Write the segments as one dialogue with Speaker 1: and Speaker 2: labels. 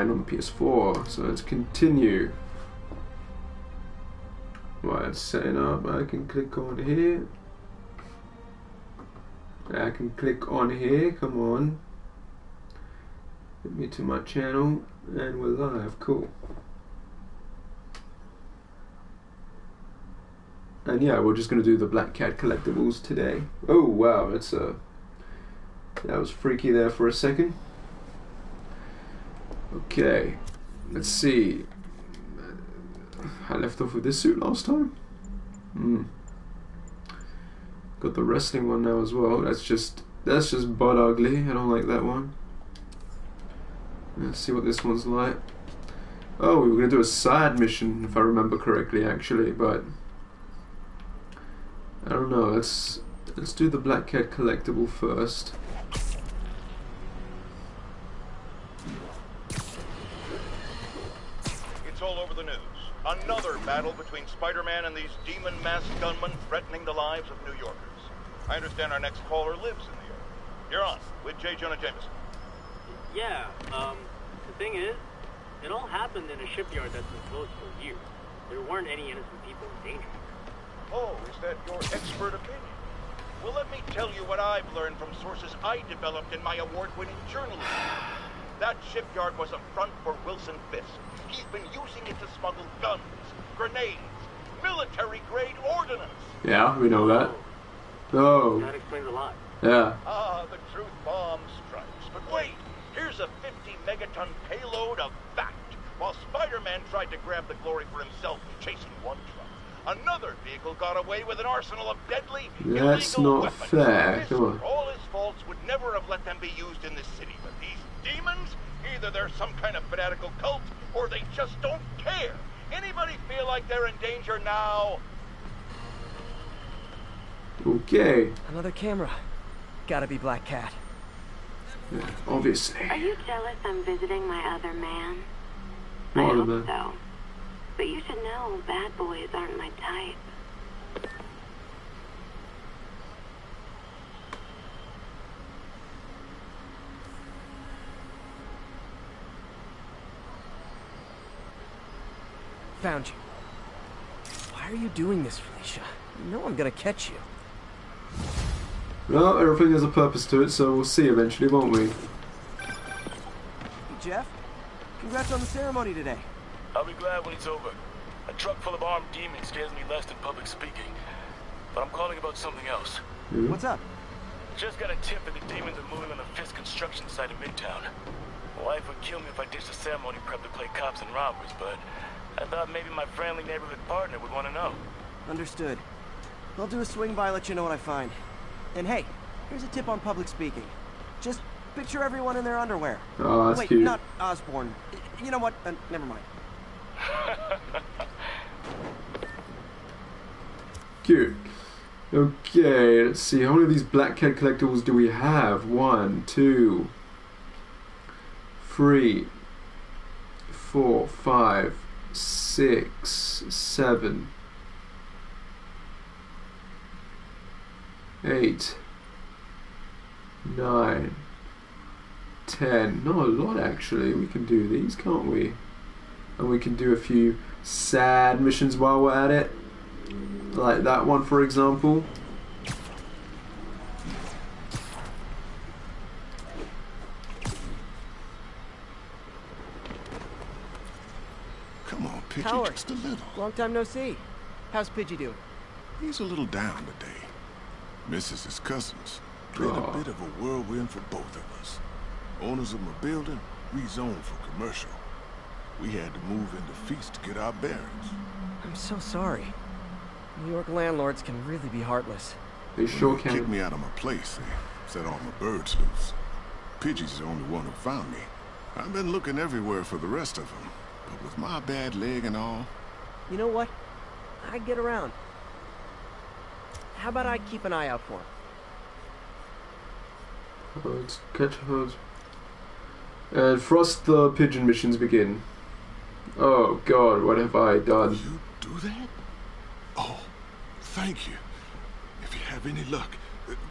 Speaker 1: Spider-Man on PS4. So let's continue. Right, it's setting up. I can click on here. I can click on here. Come on. Get me to my channel, and we're live. Cool. And yeah, we're just gonna do the Black Cat collectibles today. Oh wow, that's that was freaky there for a second. Okay, let's see. I left off with this suit last time. Got the wrestling one now as well. That's just butt ugly. I don't like that one. Let's see what this one's like. Oh, we were gonna do a side mission if I remember correctly, actually, but I don't know. Let's do the Black Cat collectible first.
Speaker 2: It's all over the news. Another battle between Spider-Man and these demon-masked gunmen threatening the lives of New Yorkers. I understand our next caller lives in the area. You're on with J. Jonah Jameson.
Speaker 3: Yeah, the thing is, it all happened in a shipyard that's been closed for years. There weren't any innocent people in danger.
Speaker 2: Oh, is that your expert opinion? Well, let me tell you what I've learned from sources I developed in my award-winning journalism. That shipyard was a front for Wilson Fisk. He's been using it to smuggle guns, grenades, military-grade ordnance.
Speaker 1: Yeah, we know that. Oh.
Speaker 3: That explains a lot.
Speaker 1: Yeah.
Speaker 2: Ah, the truth bomb strikes. But wait, here's a 50-megaton payload of fact. While Spider-Man tried to grab the glory for himself chasing one truck, another vehicle got away with an arsenal of deadly,
Speaker 1: that's
Speaker 2: illegal
Speaker 1: not
Speaker 2: weapons.
Speaker 1: fair. Come on.
Speaker 2: For all his faults, would never have let them be used in this city. But these demons, either they're some kind of fanatical cult, or they just don't care. Anybody feel like they're in danger now?
Speaker 1: Okay.
Speaker 4: Another camera. Gotta be Black Cat.
Speaker 1: Yeah, obviously.
Speaker 5: Are you jealous I'm visiting my other man? I
Speaker 1: What other
Speaker 5: hope
Speaker 1: man?
Speaker 5: so. But you should know bad boys aren't my type.
Speaker 4: Found you. Why are you doing this, Felicia? You know I'm gonna catch you.
Speaker 1: Well, everything has a purpose to it, so we'll see eventually, won't we?
Speaker 4: Hey, Jeff. Congrats on the ceremony today.
Speaker 6: I'll be glad when it's over. A truck full of armed demons scares me less than public speaking. But I'm calling about something else.
Speaker 1: Yeah.
Speaker 4: What's up?
Speaker 6: Just got a tip that the demons are moving on the Fisk construction site in Midtown. My wife would kill me if I ditched the ceremony prep to play cops and robbers, but I thought maybe my friendly neighborhood partner would want to know.
Speaker 4: Understood. I'll do a swing by, let you know what I find. And hey, here's a tip on public speaking. Just picture everyone in their underwear.
Speaker 1: Oh, that's
Speaker 4: Wait,
Speaker 1: cute.
Speaker 4: not Osborne. You know what? Never mind.
Speaker 1: Cute. Okay, let's see. How many of these Black Cat collectibles do we have? 1, 2, 3, 4, 5, 6, 7, 8, 9, 10. Not a lot, actually. We can do these, can't we? And we can do a few sad missions while we're at it. Like that one, for example.
Speaker 7: Come on, Pidgey,
Speaker 4: Howard.
Speaker 7: just a little.
Speaker 4: Long time no see. How's Pidgey doing?
Speaker 7: He's a little down today. Misses his cousins. Been
Speaker 1: Aw.
Speaker 7: a bit of a whirlwind for both of us. Owners of my building rezoned for commercial. We had to move into Feast to get our bearings.
Speaker 4: I'm so sorry. New York landlords can really be heartless.
Speaker 1: They sure
Speaker 7: They kicked
Speaker 1: can.
Speaker 7: me out of my place. They set all my birds loose. Pidgey's the only one who found me. I've been looking everywhere for the rest of them. But with my bad leg and all,
Speaker 4: You know what? I get around. How about I keep an eye out for him?
Speaker 1: Let's catch her. And Frost the Pigeon missions begin. Oh god, what have I done?
Speaker 7: you do that? Oh, thank you. If you have any luck,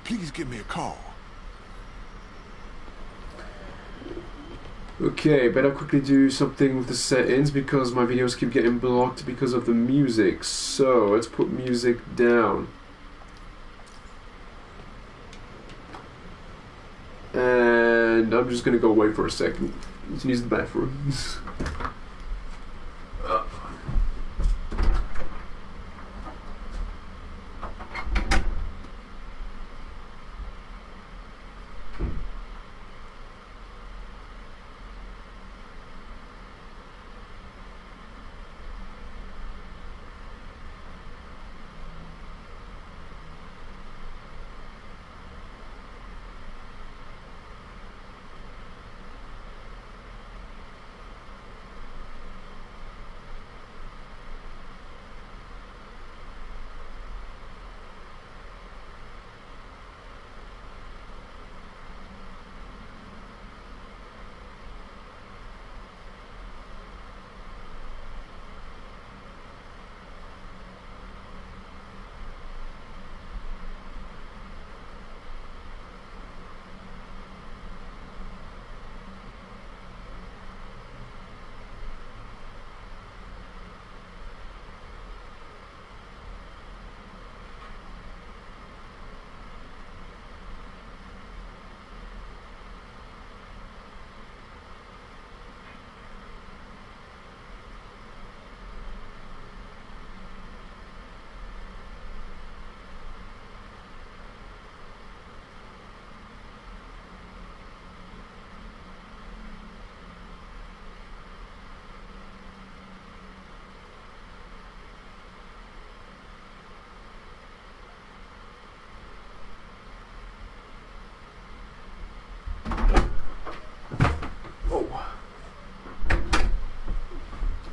Speaker 7: please give me a call.
Speaker 1: Okay, better quickly do something with the settings because my videos keep getting blocked because of the music. So let's put music down. And I'm just gonna go away for a second. You can use the bathroom.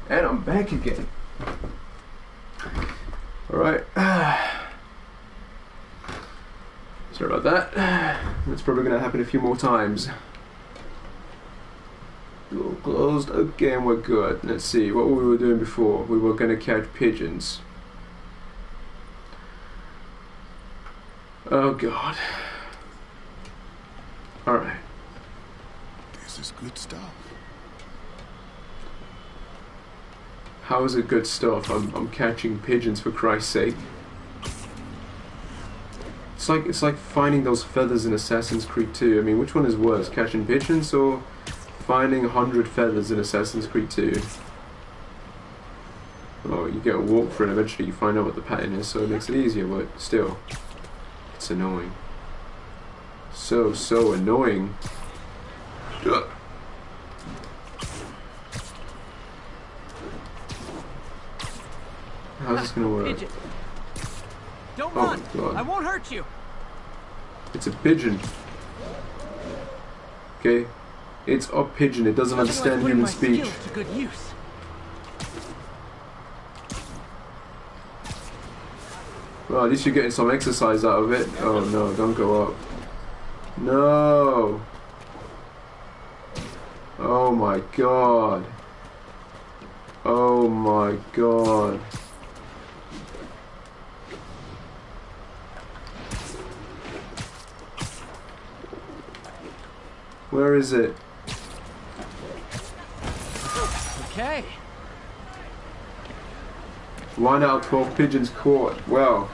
Speaker 1: And I'm back again. Alright. Sorry about that. That's probably going to happen a few more times. Door closed. Okay, and we're good. Let's see what we were doing before. We were going to catch pigeons. Oh god. Alright.
Speaker 7: This is good stuff.
Speaker 1: How is it good stuff? I'm catching pigeons, for Christ's sake. It's like finding those feathers in Assassin's Creed 2. I mean, which one is worse, catching pigeons or finding 100 feathers in Assassin's Creed 2? Oh, you get a walk through and eventually you find out what the pattern is, so it makes it easier, but still, it's annoying. So annoying. Ugh. How's this gonna work?
Speaker 4: Pigeon. Don't
Speaker 1: Oh
Speaker 4: run!
Speaker 1: God.
Speaker 4: I won't hurt you!
Speaker 1: It's a pigeon. Okay? It's a pigeon. It doesn't understand human speech.
Speaker 4: To good use.
Speaker 1: Well, at least you're getting some exercise out of it. Oh no, don't go up. No! Oh my god. Oh my god. Where is it?
Speaker 4: Okay.
Speaker 1: 1 out of 12 pigeons caught. Well,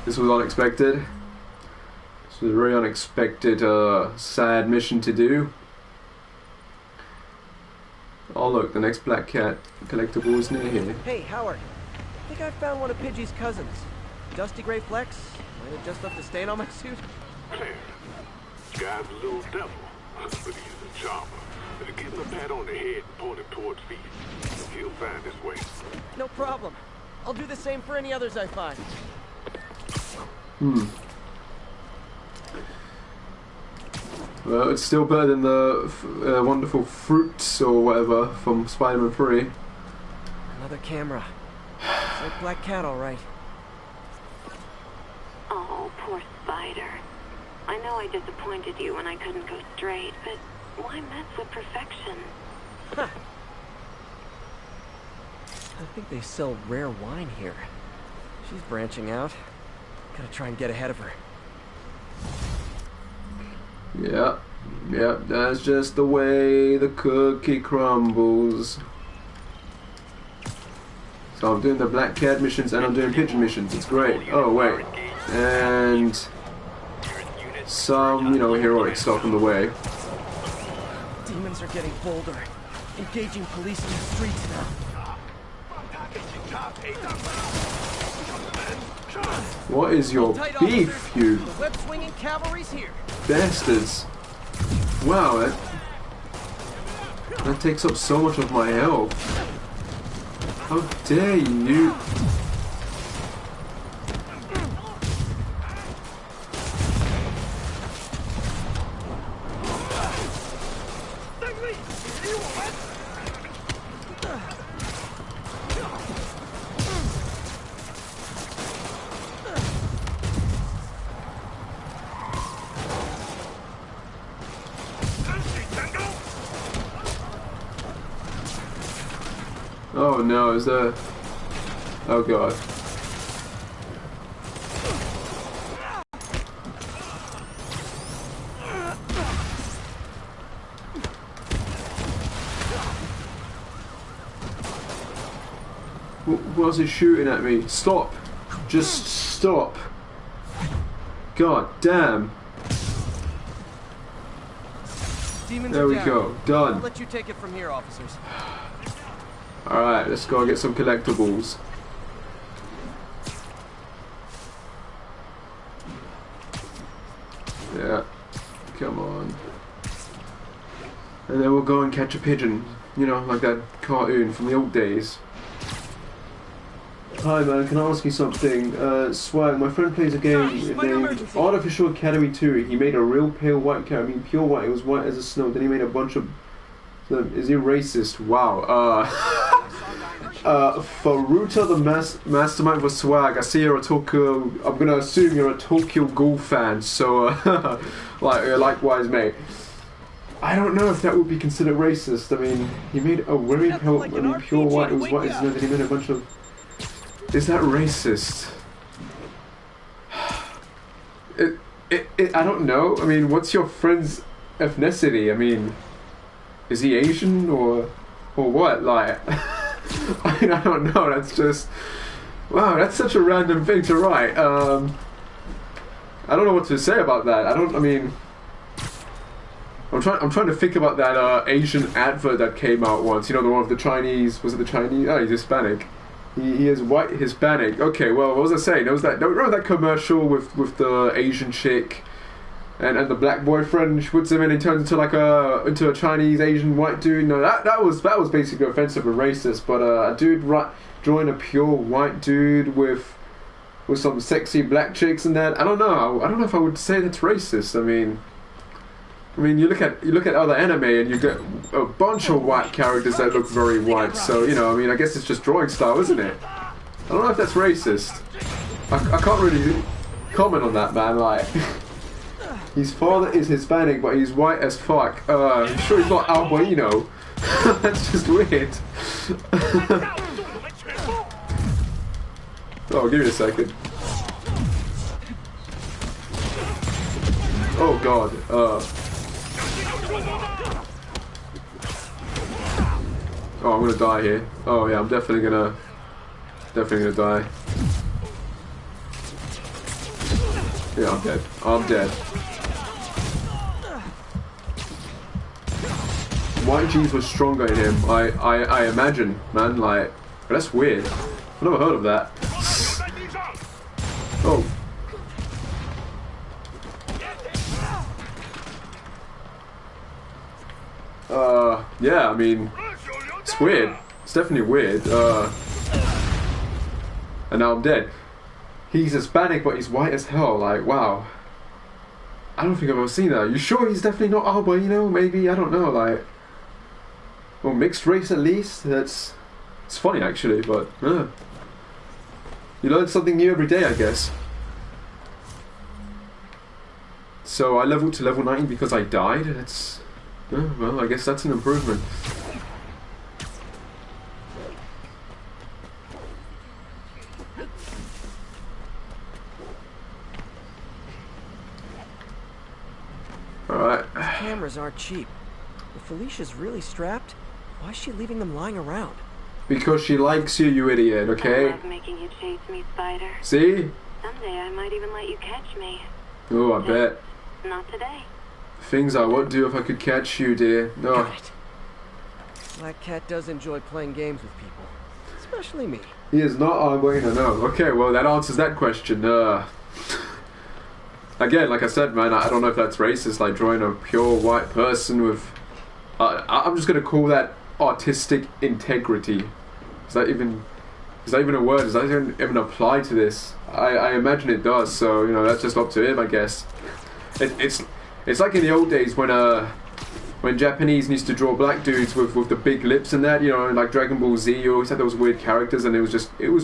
Speaker 1: this was unexpected. This was a very unexpected, sad mission to do. Oh look, the next black cat collectible is near here.
Speaker 4: Hey, Howard. I think I found one of Pidgey's cousins. Dusty gray flecks. Might have just left a stain on my suit.
Speaker 8: Guy's a little devil, but he's a charmer. Give him a pat on the head and point him towards me. He'll find his way.
Speaker 4: No problem. I'll do the same for any others I find.
Speaker 1: Well, it's still better than the wonderful fruits or whatever from Spider-Man 3.
Speaker 4: Another camera. It's like Black Cat, all right.
Speaker 5: Oh, poor Spider. I know I disappointed you when I couldn't go straight, but why mess with perfection?
Speaker 4: Huh. I think they sell rare wine here. She's branching out. Gotta try and get ahead of her.
Speaker 1: Yeah, Yep, that's just the way the cookie crumbles. So I'm doing the Black Cat missions and I'm doing Pigeon missions. It's great. Oh wait, and some, you know, heroic stuff on the way.
Speaker 4: Demons are getting bolder, engaging police in the streets now.
Speaker 1: What is your beef, you
Speaker 4: The web-swinging cavalry's here.
Speaker 1: bastards? Wow, that takes up so much of my health. How dare you? Oh no, is there... Oh god. What's it shooting at me? Stop! Just stop! God damn!
Speaker 4: Demons
Speaker 1: There
Speaker 4: are
Speaker 1: we
Speaker 4: down.
Speaker 1: go, done.
Speaker 4: I'll let you take it from here, officers.
Speaker 1: Alright, let's go get some collectibles. Yeah, come on. And then we'll go and catch a pigeon. You know, like that cartoon from the old days. Hi man, can I ask you something? Swag, my friend plays a game named Artificial Academy 2. He made a real pale white cat. I mean pure white, it was white as a snow. Then he made a bunch of... Is he racist? Wow. Faruta the mastermind for Swag. I see you're a Tokyo... I'm gonna assume you're a Tokyo Ghoul fan, so... likewise mate. I don't know if that would be considered racist. I mean, he made a very pale... I mean, pure white, it was white as snow. Then he made a bunch of... Is that racist? I don't know. I mean, what's your friend's ethnicity? I mean, is he Asian or what? Like, I mean, I don't know. That's just, wow. That's such a random thing to write. I don't know what to say about that. I mean, I'm trying to think about that Asian advert that came out once. You know, the one with the Chinese. Was it the Chinese? Oh, he's Hispanic. He is white Hispanic. Okay, well, what was I saying? There was that. Remember that commercial with the Asian chick and the black boyfriend? She puts him in and turns into like a Chinese Asian white dude. No, that was basically offensive and racist. But a dude drawing a pure white dude with some sexy black chicks and that. I don't know. I don't know if I would say that's racist. I mean, you look at other anime and you get a bunch of white characters that look very white. So you know, I mean, I guess it's just drawing style, isn't it? I don't know if that's racist. I can't really comment on that, man. Like, his father is Hispanic, but he's white as fuck. I'm sure he's not albino. That's just weird. Oh, give me a second. Oh god. Oh, I'm gonna die here. Oh yeah, I'm definitely gonna die. Yeah, I'm dead. I'm dead. White jeans were stronger in him. I imagine, man. Like, that's weird. I've never heard of that. Oh. Yeah, I mean, it's weird. It's definitely weird. And now I'm dead. He's Hispanic, but he's white as hell. Like, wow. I don't think I've ever seen that. You sure he's definitely not albino? Maybe, I don't know. Like, well, mixed race at least. It's funny actually, but you learn something new every day, I guess. So I leveled to level 90 because I died. That's well, I guess that's an improvement.
Speaker 4: cameras aren't cheap. If Felicia's really strapped, why is she leaving them lying around?
Speaker 1: Because she likes you, you idiot, okay?
Speaker 5: I love making you chase me, Spider.
Speaker 1: See?
Speaker 5: Someday I might even let you catch me.
Speaker 1: Oh, I bet.
Speaker 5: Not today.
Speaker 1: Things I would do if I could catch you, dear. No.
Speaker 4: Got it. Black Cat does enjoy playing games with people. Especially me.
Speaker 1: He is not our way to know. Okay, well, that answers that question. Again, like I said, man, I don't know if that's racist, like drawing a pure white person with... I'm just going to call that artistic integrity. Is that even a word? Does that even apply to this? I imagine it does, so, you know, that's just up to him, I guess. It's like in the old days when Japanese used to draw black dudes with the big lips and that, you know, like Dragon Ball Z, you always had those weird characters, and it was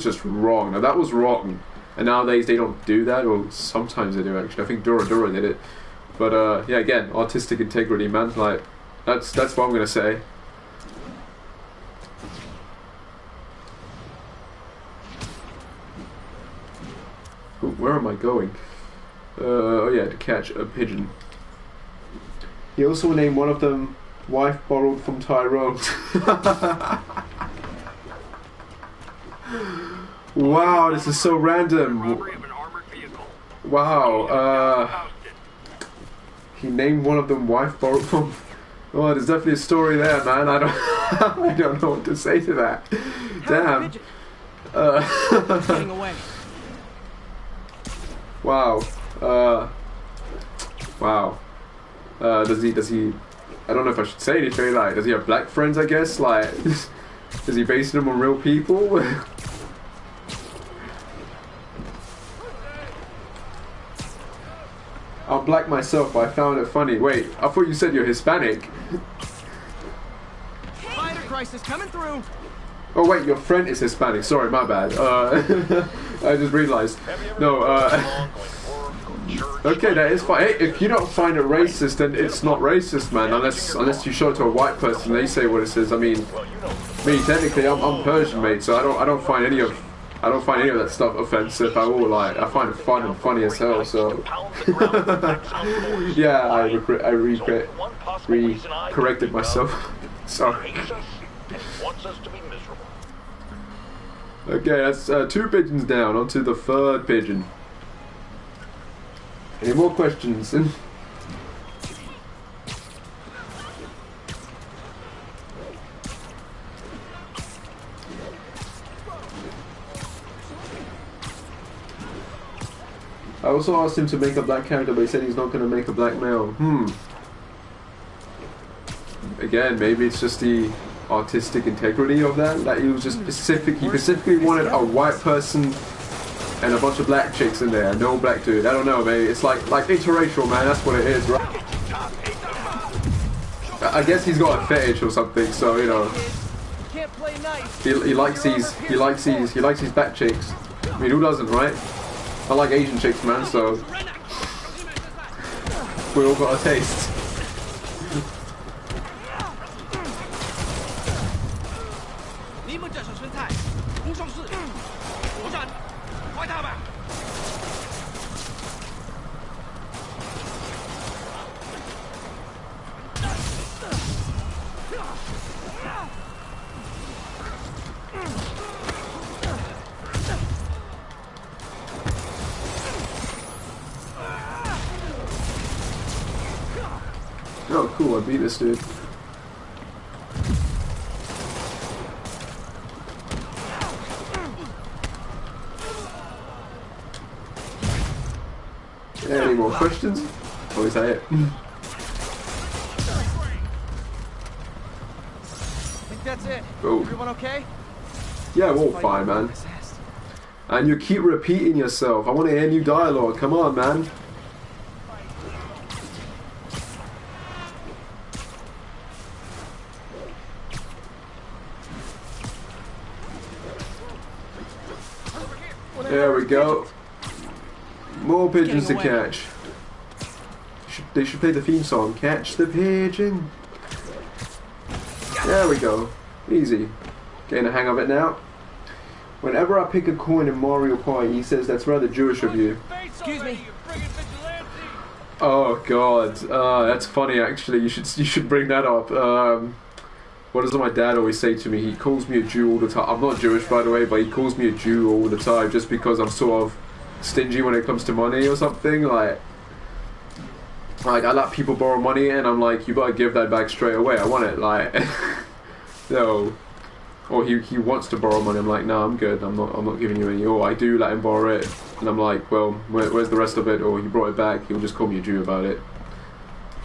Speaker 1: just wrong. Now that was wrong, and nowadays they don't do that, or sometimes they do actually. I think Dora did it, but yeah, again, artistic integrity, man. Like that's what I'm gonna say. Ooh, where am I going? Oh yeah, to catch a pigeon. He also named one of them wife borrowed from Tyrone. Wow, this is so random. Wow, he named one of them wife borrowed from... Oh, there's definitely a story there, man. I don't know what to say to that. Damn.
Speaker 4: Getting away.
Speaker 1: Wow. Wow. Does he? I don't know if I should say anything. Like, does he have black friends? I guess. Like, is he basing them on real people? I'm black myself, but I found it funny. Wait, I thought you said you're Hispanic.
Speaker 4: Spider crisis coming through.
Speaker 1: Oh wait, your friend is Hispanic. Sorry, my bad. I just realized. No. Okay, that is fine. Hey, if you don't find it racist, then it's not racist, man. Unless you show it to a white person, they say what it says. I mean, me technically, I'm Persian, mate, so I don't find any of that stuff offensive at all. Like, I find it fun and funny as hell. So yeah, I corrected myself. Sorry. Okay, that's 2 pigeons down. On to the 3rd pigeon. Any more questions? I also asked him to make a black character, but he said he's not going to make a black male. Again, maybe it's just the artistic integrity of that he was just he specifically wanted a white person and a bunch of black chicks in there, no black dude. I don't know, maybe it's like interracial, man. That's what it is, right? I guess he's got a fetish or something, so you know. He likes these black chicks. I mean, who doesn't, right? I like Asian chicks, man. So we all got a taste. Oh, cool, I beat this dude. Any more questions? Or is that it?
Speaker 4: I think that's it.
Speaker 1: Oh.
Speaker 4: Everyone okay?
Speaker 1: Yeah, we're all fine, man. And you keep repeating yourself. I want to hear new dialogue. Come on, man. There we go. More pigeons to catch. They should play the theme song. Catch the pigeon. There we go. Easy. Getting the hang of it now. Whenever I pick a coin in Mario Party, he says that's rather Jewish of you.
Speaker 4: Excuse me.
Speaker 1: Oh god, that's funny actually. You should bring that up. What does my dad always say to me? He calls me a Jew all the time. I'm not Jewish, by the way, but he calls me a Jew all the time just because I'm sort of stingy when it comes to money or something. Like I let people borrow money, and I'm like, you better give that back straight away. I want it. Like, no. Or he wants to borrow money. I'm like, no, I'm good. I'm not giving you any. Or I do let him borrow it, and I'm like, well, where's the rest of it? Or he brought it back. He'll just call me a Jew about it.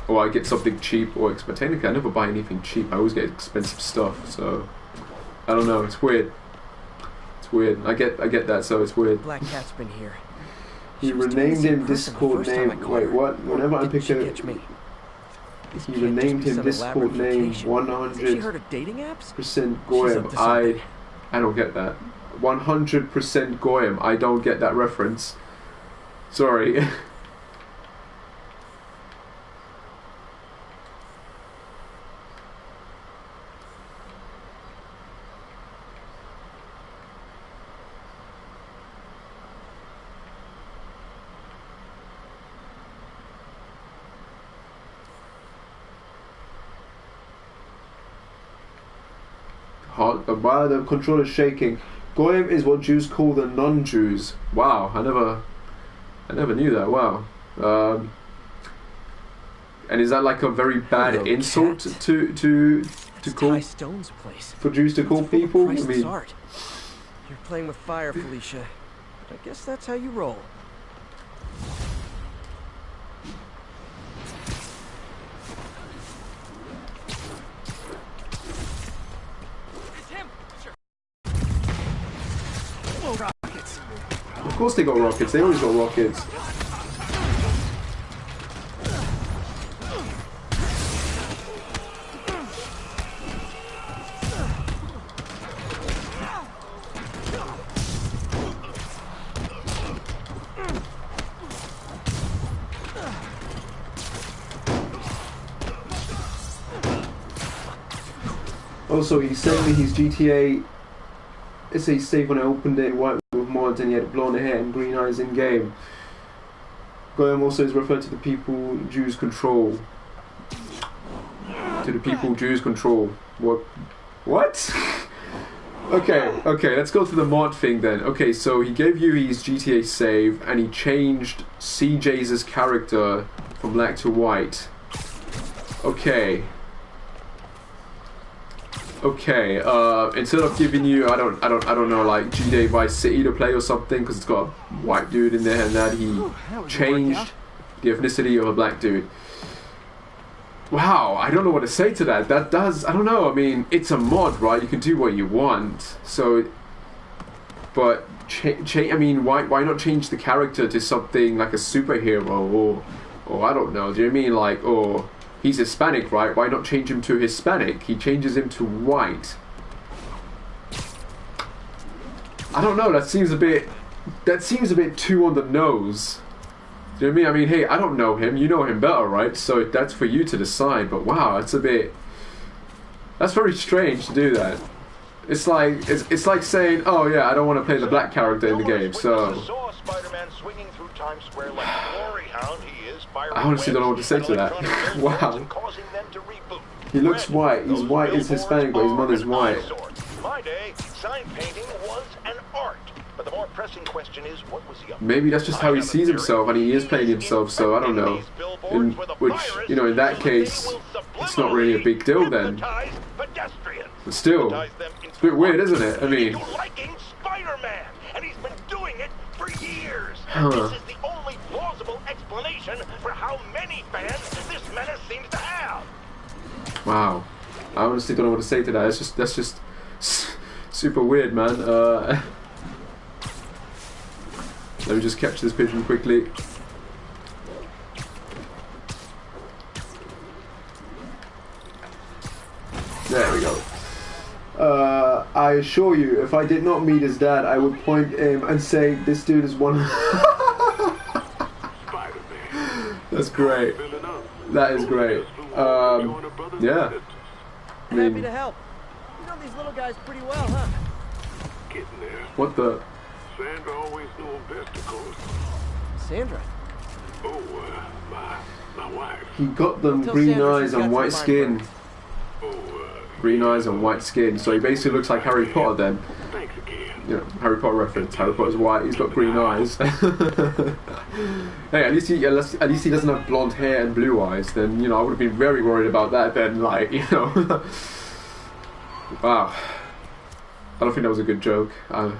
Speaker 1: Or I get something cheap, or technically I never buy anything cheap. I always get expensive stuff. So I don't know. It's weird. It's weird. I get that. So it's weird.
Speaker 4: Black Cat's been here.
Speaker 1: He renamed him Discord name. Wait, what? Whenever I pick a. He renamed him Discord name 100% Goyim. I don't get that. 100% Goyim. I don't get that reference. Sorry. Why are the controller's shaking? Goyim is what Jews call the non-Jews. Wow, I never knew that. Wow. And is that like a very bad insult to call
Speaker 4: Stone's place.
Speaker 1: For Jews to call people? I mean,
Speaker 4: art. You're playing with fire, Felicia. I guess that's how you roll.
Speaker 1: of course they got rockets. They always got rockets. Also, he sent me his GTA. It says save when I opened it, white with mods, and he had blonde hair and green eyes in game. Goyim also is referred to the people Jews control. To the people Jews control. What? Okay, let's go to the mod thing then. Okay, so he gave you his GTA save, and he changed CJ's character from black to white. Okay, instead of giving you, I don't know, like GTA Vice City to play or something, because it's got a white dude in there, and that he changed the ethnicity of a black dude. Wow, I don't know what to say to that. That does, I don't know, I mean, it's a mod, right? You can do what you want, so, but, I mean, why not change the character to something like a superhero, or I don't know, do you know what I mean, like, or he's Hispanic, right? Why not change him to Hispanic? He changes him to white. I don't know, that seems a bit too on the nose. Do you know what I mean? I mean, hey, I don't know him, you know him better, right? So that's for you to decide, but wow, that's very strange to do that. It's like saying, oh yeah, I don't want to play the black character in the game, so I honestly don't know what to say to that. Wow. He looks white. He's white, he's Hispanic, but his mother's white.
Speaker 2: My day, sign painting was an art. But the more pressing question is, what was he up to?
Speaker 1: Maybe that's just how he sees himself, and he is playing himself, so I don't know. In which, you know, in that case, it's not really a big deal then. But still, it's a bit weird, isn't it? I mean,
Speaker 2: liking Spider-Man, and he's been doing it for years.
Speaker 1: Huh.
Speaker 2: This is the only plausible explanation for how many fans this menace seems to have.
Speaker 1: Wow, I honestly don't know what to say to that. That's just super weird, man. Let me just catch this pigeon quickly. There we go. I assure you, if I did not meet his dad, I would point him and say, this dude is one. That's great. That is great. Yeah. I mean,
Speaker 4: happy to help. You know these little guys pretty well, huh?
Speaker 8: Getting there.
Speaker 1: what the?
Speaker 8: Sandra always knew him best, of course.
Speaker 4: Sandra?
Speaker 8: Oh, my wife.
Speaker 1: He got them
Speaker 4: Tell
Speaker 1: green
Speaker 4: Sandra
Speaker 1: eyes
Speaker 4: she's
Speaker 1: and
Speaker 4: got
Speaker 1: white
Speaker 4: some
Speaker 1: skin.
Speaker 8: Oh,
Speaker 1: Green eyes and white skin. So he basically looks like Harry Potter then.
Speaker 8: thanks again.
Speaker 1: You know, Harry Potter reference. Harry Potter's white. He's got green eyes. Hey, at least he doesn't have blonde hair and blue eyes. Then you know I would have been very worried about that. Then like you know, wow. I don't think that was a good joke.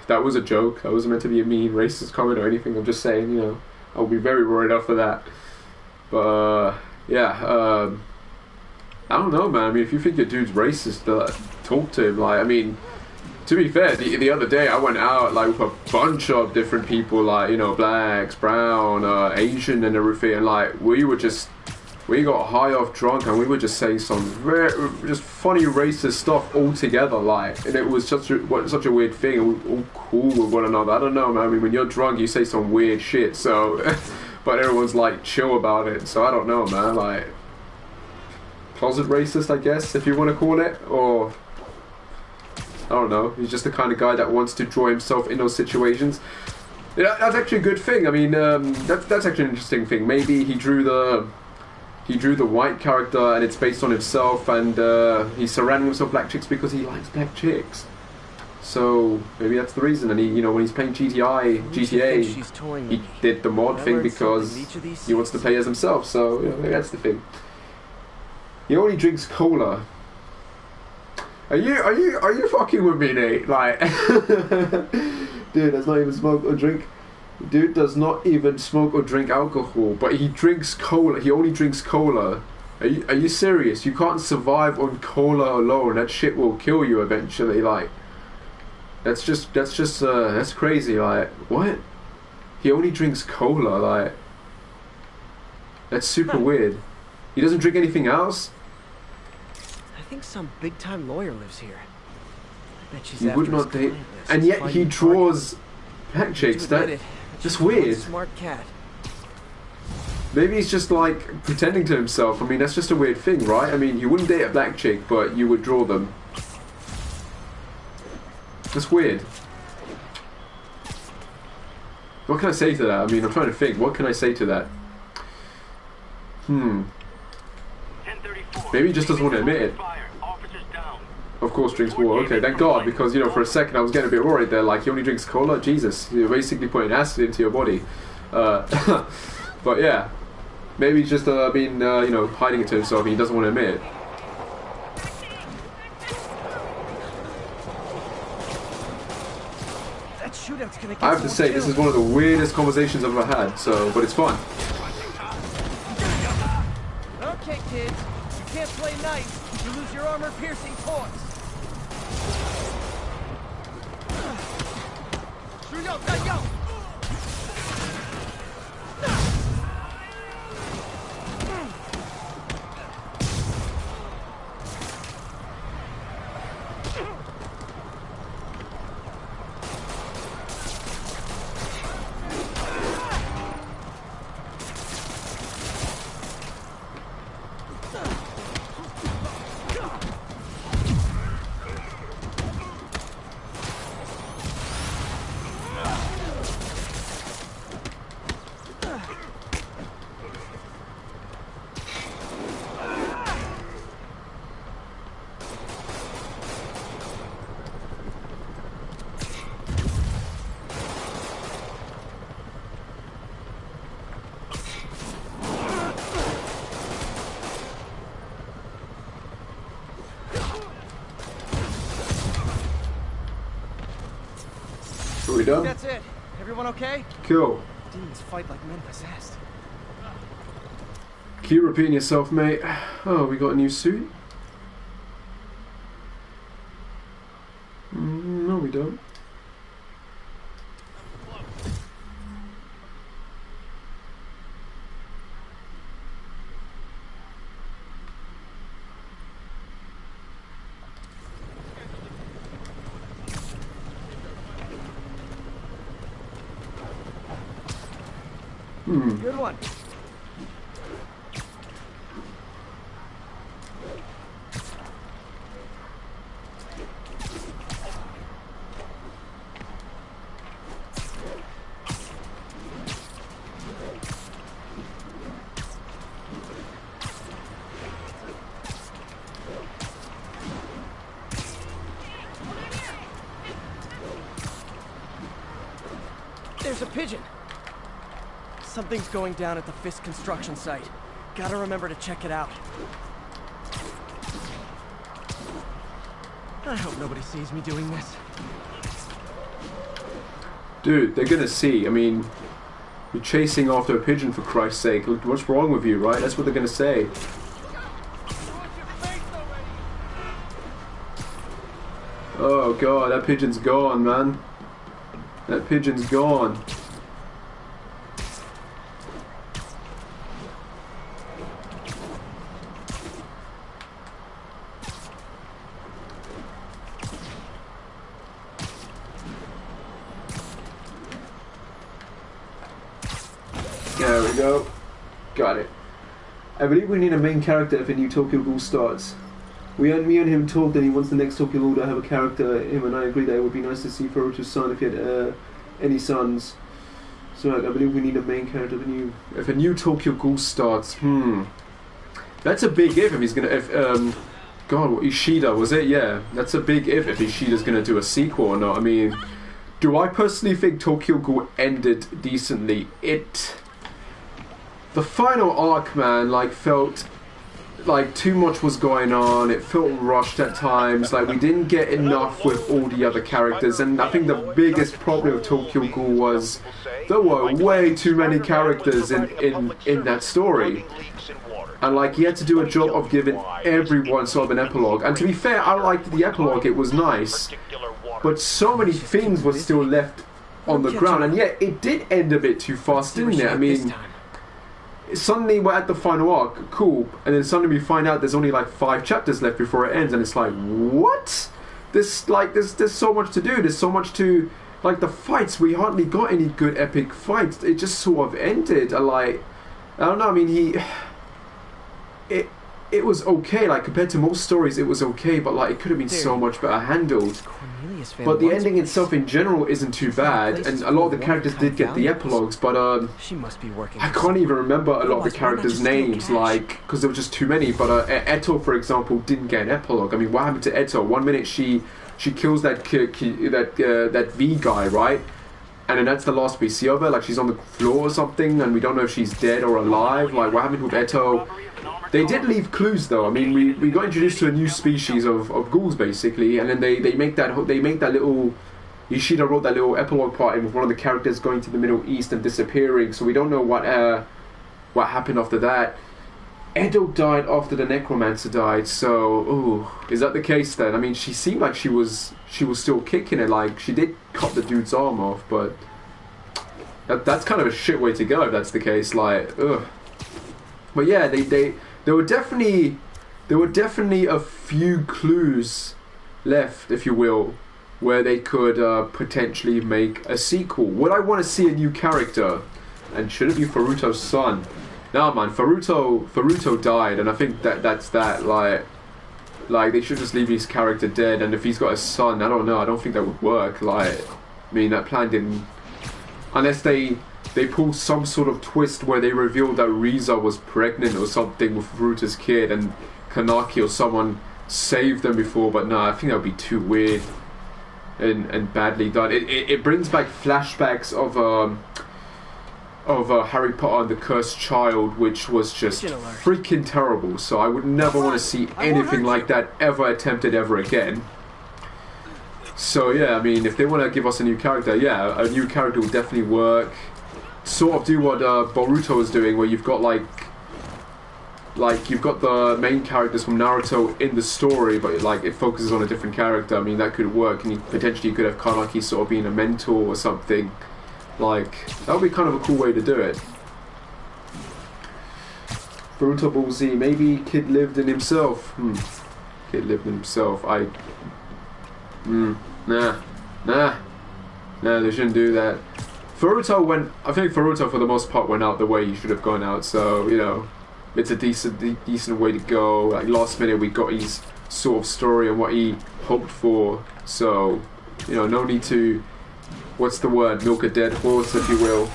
Speaker 1: That was a joke. That wasn't meant to be a mean racist comment or anything. I'm just saying, you know, I would be very worried after that. But yeah, I don't know, man. I mean, if you think your dude's racist, talk to him. Like, I mean, to be fair, the other day I went out like with a bunch of different people, like you know, blacks, brown, Asian, and everything, and like we got high off drunk, and we were just saying some very just funny racist stuff all together, like, and it was such a weird thing. And we were all cool with one another. I don't know, man. I mean, when you're drunk, you say some weird shit. So, but everyone's like chill about it. So I don't know, man. Like, closet racist, I guess, if you want to call it, or I don't know. He's just the kind of guy that wants to draw himself in those situations. Yeah, that's actually a good thing. I mean, that's actually an interesting thing. Maybe he drew the white character and it's based on himself, and he's surrounding himself with black chicks because he likes black chicks. So maybe that's the reason. And he, you know, when he's playing GTA, he did the mod thing because he wants to play as himself. So you know, maybe that's the thing. He only drinks cola. Are you fucking with me, Nate? Like, dude, does not even smoke or drink. Dude does not even smoke or drink alcohol, but he drinks cola. He only drinks cola. Are you serious? You can't survive on cola alone. That shit will kill you eventually. Like, that's crazy. Like, what? He only drinks cola. Like, that's super weird. He doesn't drink anything else.
Speaker 4: I think some big-time lawyer lives here. I bet she's
Speaker 1: He
Speaker 4: after
Speaker 1: would not
Speaker 4: his
Speaker 1: date,
Speaker 4: client list.
Speaker 1: and yet
Speaker 4: Why
Speaker 1: he
Speaker 4: you
Speaker 1: draws black chicks. That just weird.
Speaker 4: Smart cat.
Speaker 1: Maybe he's just like pretending to himself. I mean, that's just a weird thing, right? I mean, you wouldn't date a black chick, but you would draw them. That's weird. What can I say to that? I mean, I'm trying to think. What can I say to that? Maybe he just doesn't want to admit it. Of course, drinks water. Okay, thank God, because, you know, for a second I was getting a bit worried there. Like, he only drinks cola? Jesus, you're basically putting acid into your body. But yeah, maybe he's just been, you know, hiding it to himself and he doesn't want to admit it.
Speaker 4: That shootout's gonna get
Speaker 1: I have to say, this is one of the weirdest conversations I've ever had, so, but it's fun.
Speaker 4: Okay, kids. You can't play nice. You lose your armor-piercing toys. 需要弹药。
Speaker 1: Are we done?
Speaker 4: That's it. Everyone okay?
Speaker 1: Cool.
Speaker 4: Demons fight like men possessed.
Speaker 1: Keep repeating yourself, mate. Oh, we got a new suit? No, we don't.
Speaker 4: Good one. There's a pigeon. Something's going down at the Fisk construction site. Gotta remember to check it out. I hope nobody sees me doing this.
Speaker 1: Dude, they're gonna see. I mean, you're chasing after a pigeon for Christ's sake. What's wrong with you, right? That's what they're gonna say. Oh god, that pigeon's gone, man. That pigeon's gone. There we go. Got it. I believe we need a main character if a new Tokyo Ghoul starts. Me and him talked that he wants the next Tokyo Ghoul to have a character. Him and I agree that it would be nice to see Furuto's son if he had any sons. So I believe we need a main character if a new Tokyo Ghoul starts. That's a big if he's gonna God, what, Ishida, was it? Yeah. That's a big if Ishida's gonna do a sequel or not. I mean, do I personally think Tokyo Ghoul ended decently? The final arc, man, like, felt like too much was going on. It felt rushed at times. Like, we didn't get enough with all the other characters, and I think the biggest problem with Tokyo Ghoul was there were way too many characters in that story. And like, he had to do a job of giving everyone sort of an epilogue. And to be fair, I liked the epilogue, it was nice. But so many things were still left on the ground, and yet it did end a bit too fast, didn't it? I mean, suddenly we're at the final arc, cool, and then suddenly we find out there's only like 5 chapters left before it ends, and it's like, what? There's so much to do. There's so much to, like, the fights. We hardly got any good epic fights. It just sort of ended. I don't know. I mean, it was okay. Like, compared to most stories, it was okay, but like, it could have been so much better handled. But the ending itself in general isn't too bad, and a lot of the characters did get the epilogues, but
Speaker 4: she must be working.
Speaker 1: I can't even remember a lot of the characters' names, like, because there were just too many. But Eto, for example, didn't get an epilogue. I mean, what happened to Eto? One minute she kills that V guy, right? And then that's the last we see of her. Like, she's on the floor or something, and we don't know if she's dead or alive. Like, what happened with Eto? They did leave clues, though. I mean, we got introduced to a new species of ghouls, basically, and then they make that little. Ishida wrote that little epilogue part in with one of the characters going to the Middle East and disappearing. So we don't know what happened after that. Edo died after the Necromancer died. So, ooh, is that the case then? I mean, she seemed like she was still kicking it. Like, she did cut the dude's arm off, but that's kind of a shit way to go if that's the case. Like, ugh. But yeah, there were definitely a few clues left, if you will, where they could potentially make a sequel. Would I want to see a new character? And should it be Furuto's son? Nah, man, Furuto died, and I think that's that. Like they should just leave his character dead. And if he's got a son, I don't know. I don't think that would work. Like, I mean, that plan didn't, unless they pulled some sort of twist where they revealed that Riza was pregnant or something with Furuto's kid, and Kanaki or someone saved them before. But no, I think that would be too weird and badly done. It brings back flashbacks of Harry Potter and the Cursed Child, which was just freaking terrible. So I would never want to see anything like that ever attempted ever again. So yeah, I mean, if they want to give us a new character, yeah, a new character will definitely work. Sort of do what Boruto is doing, where you've got like you've got the main characters from Naruto in the story, but like it focuses on a different character. I mean, that could work, and potentially you could have Kanaki sort of being a mentor or something. Like, that would be kind of a cool way to do it. Boruto Ball Z, maybe Kid lived in himself. Kid lived in himself. Nah, they shouldn't do that. I think Furuto for the most part went out the way he should have gone out, so, you know, it's a decent way to go. Like, last minute we got his sort of story and what he hoped for, so, you know, no need to, what's the word, milk a dead horse, if you will.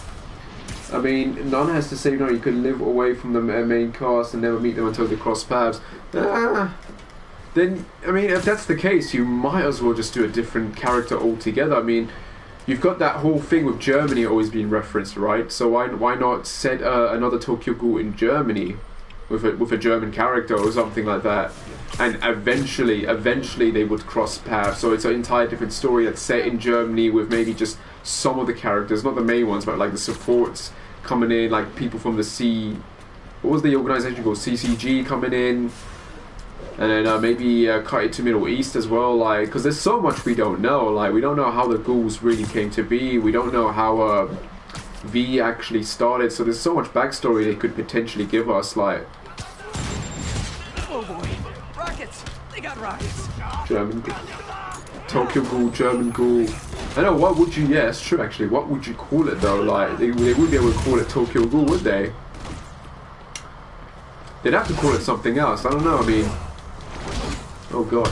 Speaker 1: I mean, none has to say, no, you could live away from the main cast and never meet them until they cross paths. Then, I mean, if that's the case, you might as well just do a different character altogether. I mean, you've got that whole thing with Germany always being referenced, right? So why not set another Tokyo Ghoul in Germany with a German character or something like that? And eventually they would cross paths. So it's an entire different story that's set in Germany with maybe just some of the characters, not the main ones, but like the supports coming in, like people from the what was the organization called? CCG coming in. And then maybe cut it to Middle East as well, like, because there's so much we don't know. Like, we don't know how the ghouls really came to be. We don't know how V actually started. So there's so much backstory they could potentially give us. Like,
Speaker 4: Oh boy, rockets! They got rockets.
Speaker 1: German Tokyo Ghoul, German Ghoul. I know. What would you? Yeah, it's true. Actually, what would you call it though? Like, they wouldn't be able to call it Tokyo Ghoul, would they? They'd have to call it something else. I don't know. I mean. Oh god.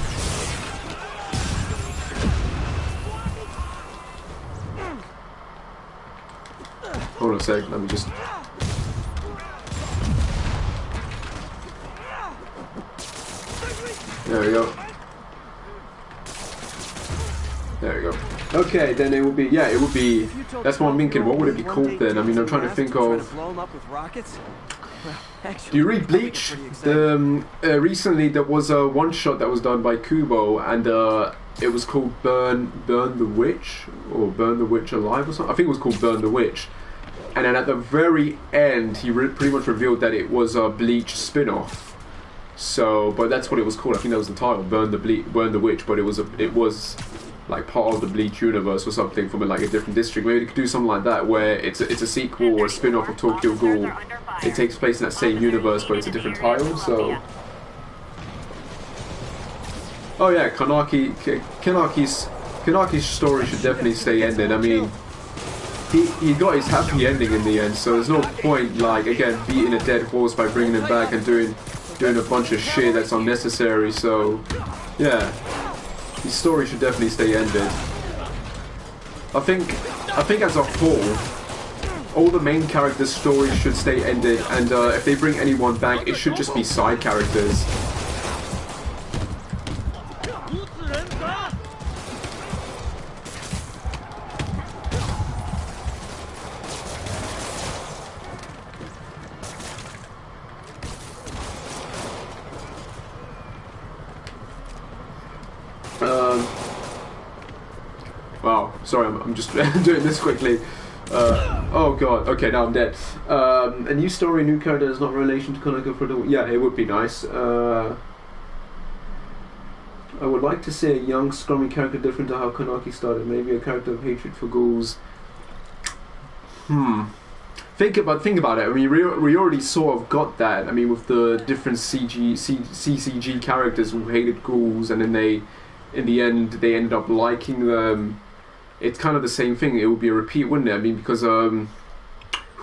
Speaker 1: Hold on a sec, let me just... There we go. There we go. Okay, then it would be... Yeah, it would be... That's what I'm thinking. What would it be called then? I mean, I'm trying to think of... Do you read Bleach? Recently there was a one-shot that was done by Kubo, and it was called Burn the Witch, or Burn the Witch Alive or something. I think it was called Burn the Witch. And then at the very end, he pretty much revealed that it was a Bleach spin-off. So, but that's what it was called. I think that was the title, Burn the Witch. But it was like part of the Bleach universe or something from like a different district. Maybe they could do something like that, where it's a sequel or a spin-off of Tokyo Ghoul. It takes place in that same universe, but it's a different title. So, oh yeah, Kanaki's story should definitely stay ended. I mean, he got his happy ending in the end, so there's no point like again beating a dead horse by bringing him back and doing a bunch of shit that's unnecessary. So, yeah. His story should definitely stay ended. I think as a whole, all the main characters' stories should stay ended, and if they bring anyone back, it should just be side characters. Wow, sorry, I'm just doing this quickly. Oh god, okay, now I'm dead. A new story, new character is not in relation to Konako for the... Yeah, it would be nice. I would like to see a young, scrummy character different to how Konaki started. Maybe a character of hatred for ghouls. Think about it. I mean, we already sort of got that. I mean, with the different CCG characters who hated ghouls, and then in the end, they ended up liking them. It's kind of the same thing. It would be a repeat, wouldn't it? I mean, because who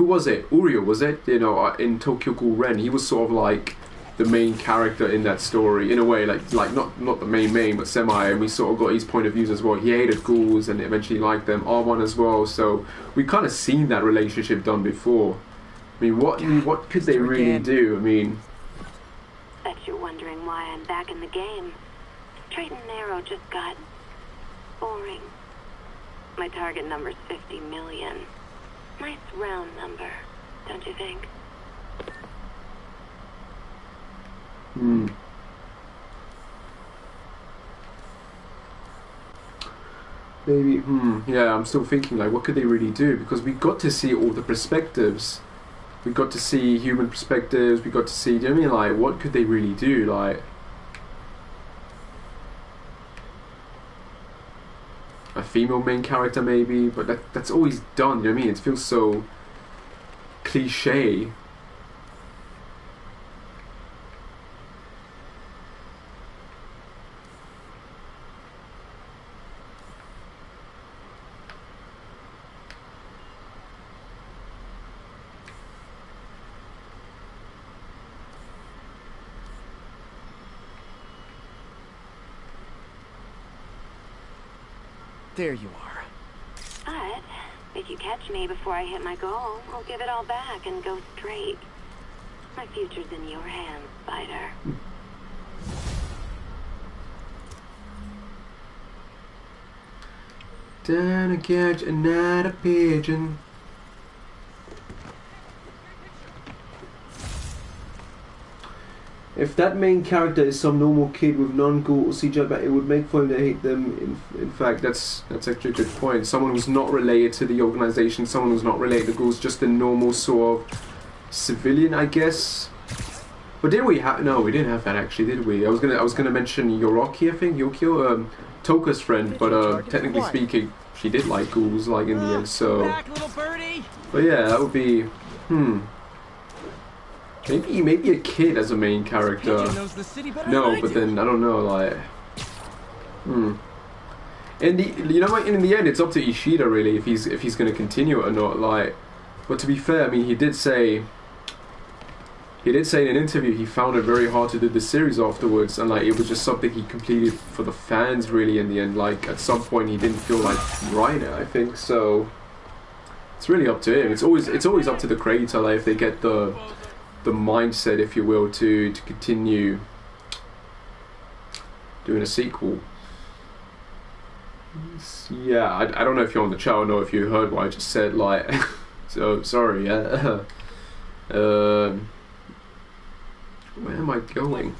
Speaker 1: was it? Uriel, was it? You know, in Tokyo Ghoul Ren, he was sort of like the main character in that story, in a way, like not the main, but semi. And we sort of got his point of views as well. He hated ghouls and eventually liked them. R1 as well. So we kind of seen that relationship done before. I mean, what could they really do? I mean,
Speaker 5: Bet you're wondering why I'm back in the game. Straight and narrow just got boring. My target number's 50 million. Nice round number, don't you think?
Speaker 1: Maybe, yeah, I'm still thinking, like, what could they really do? Because we got to see all the perspectives. We got to see human perspectives, we got to see, do you know what I mean? Like, what could they really do? Like, a female main character maybe, but that's always done, you know what I mean? It feels so cliche.
Speaker 4: There you are.
Speaker 5: But if you catch me before I hit my goal, I'll give it all back and go straight. My future's in your hands, Spider.
Speaker 1: Down a catch another pigeon. If that main character is some normal kid with non-ghoul or CGI back, it would make for him to hate them. In fact, that's actually a good point. Someone who's not related to the organization, someone who's not related to ghouls, just a normal sort of civilian, I guess. But did we have? No, we didn't have that actually, did we? I was gonna mention Yoroki, I think Yokio, Toka's friend, but technically speaking, she did like ghouls, like in the end. So, but yeah, that would be Maybe a kid as a main character. No, but then I don't know, like, In the end, it's up to Ishida really if he's going to continue it or not. Like, but to be fair, I mean, he did say in an interview he found it very hard to do the series afterwards, and like it was just something he completed for the fans really. In the end, like at some point he didn't feel like writing it, I think. So it's really up to him. It's always up to the creator, like if they get the mindset, if you will, to continue doing a sequel. Yeah, I don't know if you're on the chat or know if you heard what I just said, like, so sorry. Yeah. Where am I going?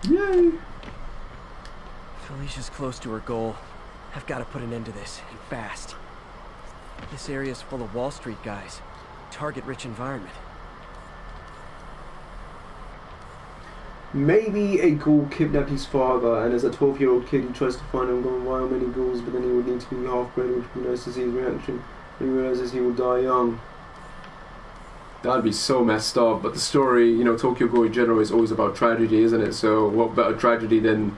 Speaker 1: Yay!
Speaker 4: Felicia's close to her goal. I've got to put an end to this, and fast. This area's full of Wall Street guys. Target-rich environment.
Speaker 1: Maybe a ghoul kidnapped his father, and as a 12-year-old kid he tries to find him, going, why are many ghouls, but then he would need to be half-bred, which would be nice to see his reaction when he realizes he will die young. That'd be so messed up, but the story, you know, Tokyo Ghoul in general is always about tragedy, isn't it? So what better tragedy than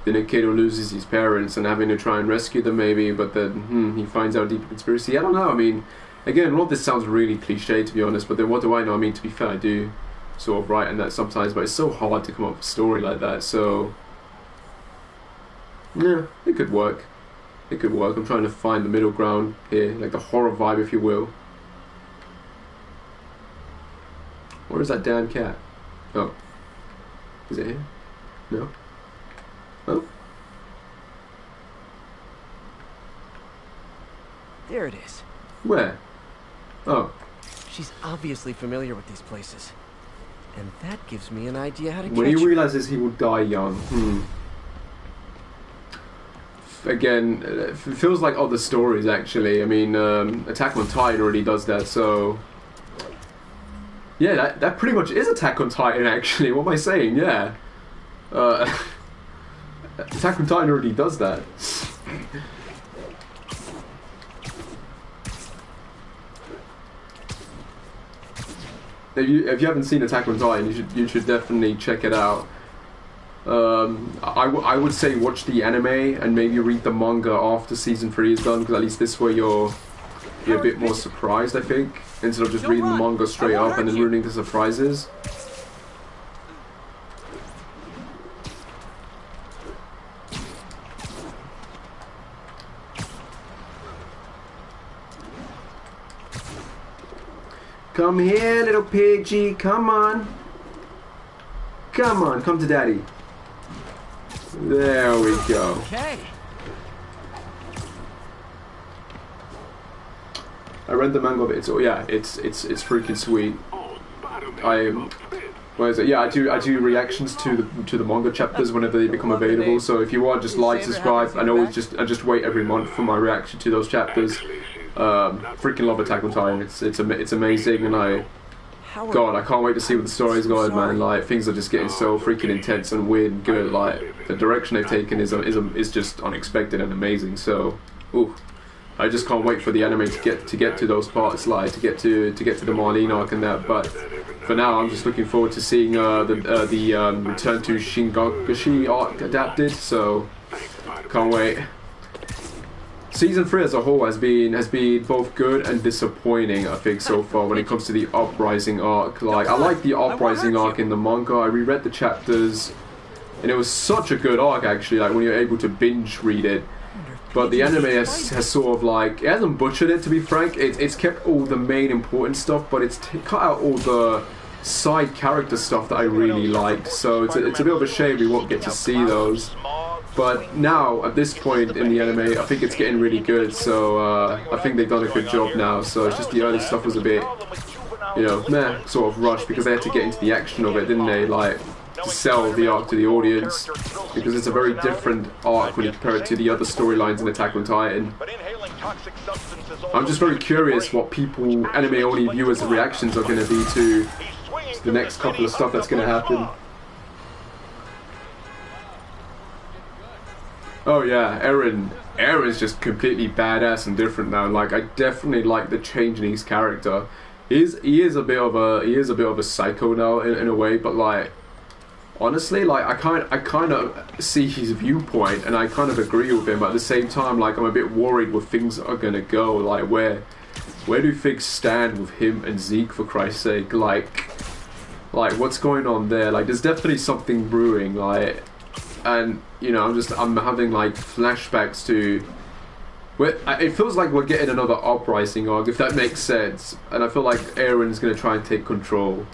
Speaker 1: a kid who loses his parents and having to try and rescue them maybe, but then he finds out deep conspiracy. I don't know, I mean, again, a lot of this sounds really cliche to be honest, but then what do I know? I mean, to be fair, I do sort of write in that sometimes, but it's so hard to come up with a story like that, so yeah, it could work. It could work. I'm trying to find the middle ground here, like the horror vibe, if you will. Where's that damn cat? Oh. Is it here? No? Oh?
Speaker 4: There it is.
Speaker 1: Where? Oh.
Speaker 4: She's obviously familiar with these places. And that gives me an idea how to catch
Speaker 1: When he
Speaker 4: her.
Speaker 1: realizes he will die young. Again, it feels like other stories actually. I mean, Attack on Titan already does that, so... Yeah, that pretty much is Attack on Titan, actually. What am I saying? Yeah. Attack on Titan already does that. If you haven't seen Attack on Titan, you should definitely check it out. I would say watch the anime and maybe read the manga after season 3 is done, because at least this way you're a bit more surprised, I think, instead of just reading the manga straight up and then ruining the surprises. Come here, little pidgey, come on. Come on, come to daddy. There we go.
Speaker 4: Okay.
Speaker 1: I read the manga of it. So yeah, it's freaking sweet. What is it? Yeah, I do reactions to the manga chapters whenever they become available. So if you want, just like, subscribe, and always just wait every month for my reaction to those chapters. Freaking love Attack on Titan. It's amazing, and God, I can't wait to see what the story's going, man. Like, things are just getting so freaking intense and weird and good. Like, the direction they've taken is just unexpected and amazing. So, ooh, I just can't wait for the anime to get to those parts, like to get to the Marlene arc and that. But for now, I'm just looking forward to seeing the Return to Shingakushi arc adapted. So, can't wait. Season 3 as a whole has been both good and disappointing, I think, so far when it comes to the Uprising arc. Like, I like the Uprising arc in the manga. I reread the chapters, and it was such a good arc, actually, like when you're able to binge read it. But the anime has sort of like, it hasn't butchered it, to be frank. It's kept all the main important stuff, but it's cut out all the side character stuff that I really liked. So it's a bit of a shame we won't get to see those. But now, at this point in the anime, I think it's getting really good. So I think they've done a good job now. So it's just the early stuff was a bit, you know, meh, sort of rushed, because they had to get into the action of it, didn't they? Like, to sell the arc to the audience, because it's a very different arc when you compare it to the other storylines in Attack on Titan. I'm just very curious what people, anime-only viewers' reactions are going to be to the next couple of stuff that's going to happen. Oh yeah, Aaron's just completely badass and different now. Like, I definitely like the change in his character. He is a bit of a psycho now in a way, but like, honestly, like, I kind of see his viewpoint and I kind of agree with him, but at the same time, like, I'm a bit worried where things are gonna go. Like, where do things stand with him and Zeke, for Christ's sake? Like what's going on there? Like, there's definitely something brewing, like, and you know, I'm having like flashbacks to it feels like we're getting another Uprising arc, if that makes sense, and I feel like Aaron's gonna try and take control.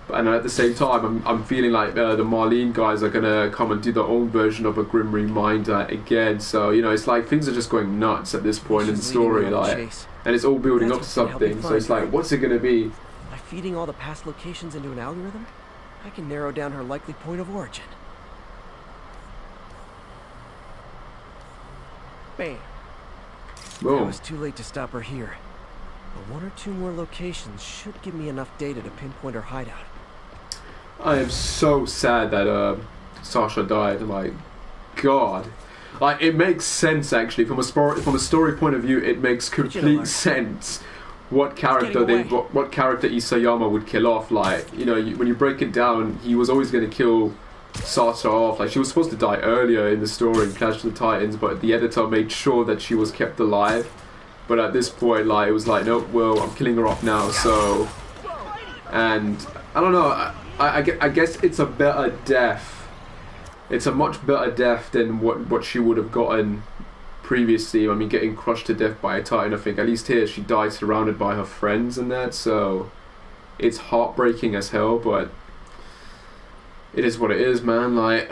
Speaker 1: And at the same time, I'm feeling like the Marlene guys are gonna come and do their own version of a Grim Reminder again. So, you know, it's like things are just going nuts at this point in the story, like, and it's all building up to something. So it's like, what's it gonna be?
Speaker 4: By feeding all the past locations into an algorithm, I can narrow down her likely point of origin. Bam.
Speaker 1: Boom.
Speaker 4: It was too late to stop her here. But one or two more locations should give me enough data to pinpoint her hideout.
Speaker 1: I am so sad that Sasha died. My God, like, it makes sense actually from a story point of view. It makes complete sense what character what character Isayama would kill off. Like, you know, when you break it down, he was always going to kill Sasha off. Like, she was supposed to die earlier in the story in Clash of the Titans, but the editor made sure that she was kept alive. But at this point, like, it was like, nope, well, I'm killing her off now. So, and I don't know. I guess it's a better death. It's a much better death than what she would have gotten previously. I mean, getting crushed to death by a Titan. I think at least here she died surrounded by her friends and that. So it's heartbreaking as hell, but it is what it is, man. Like,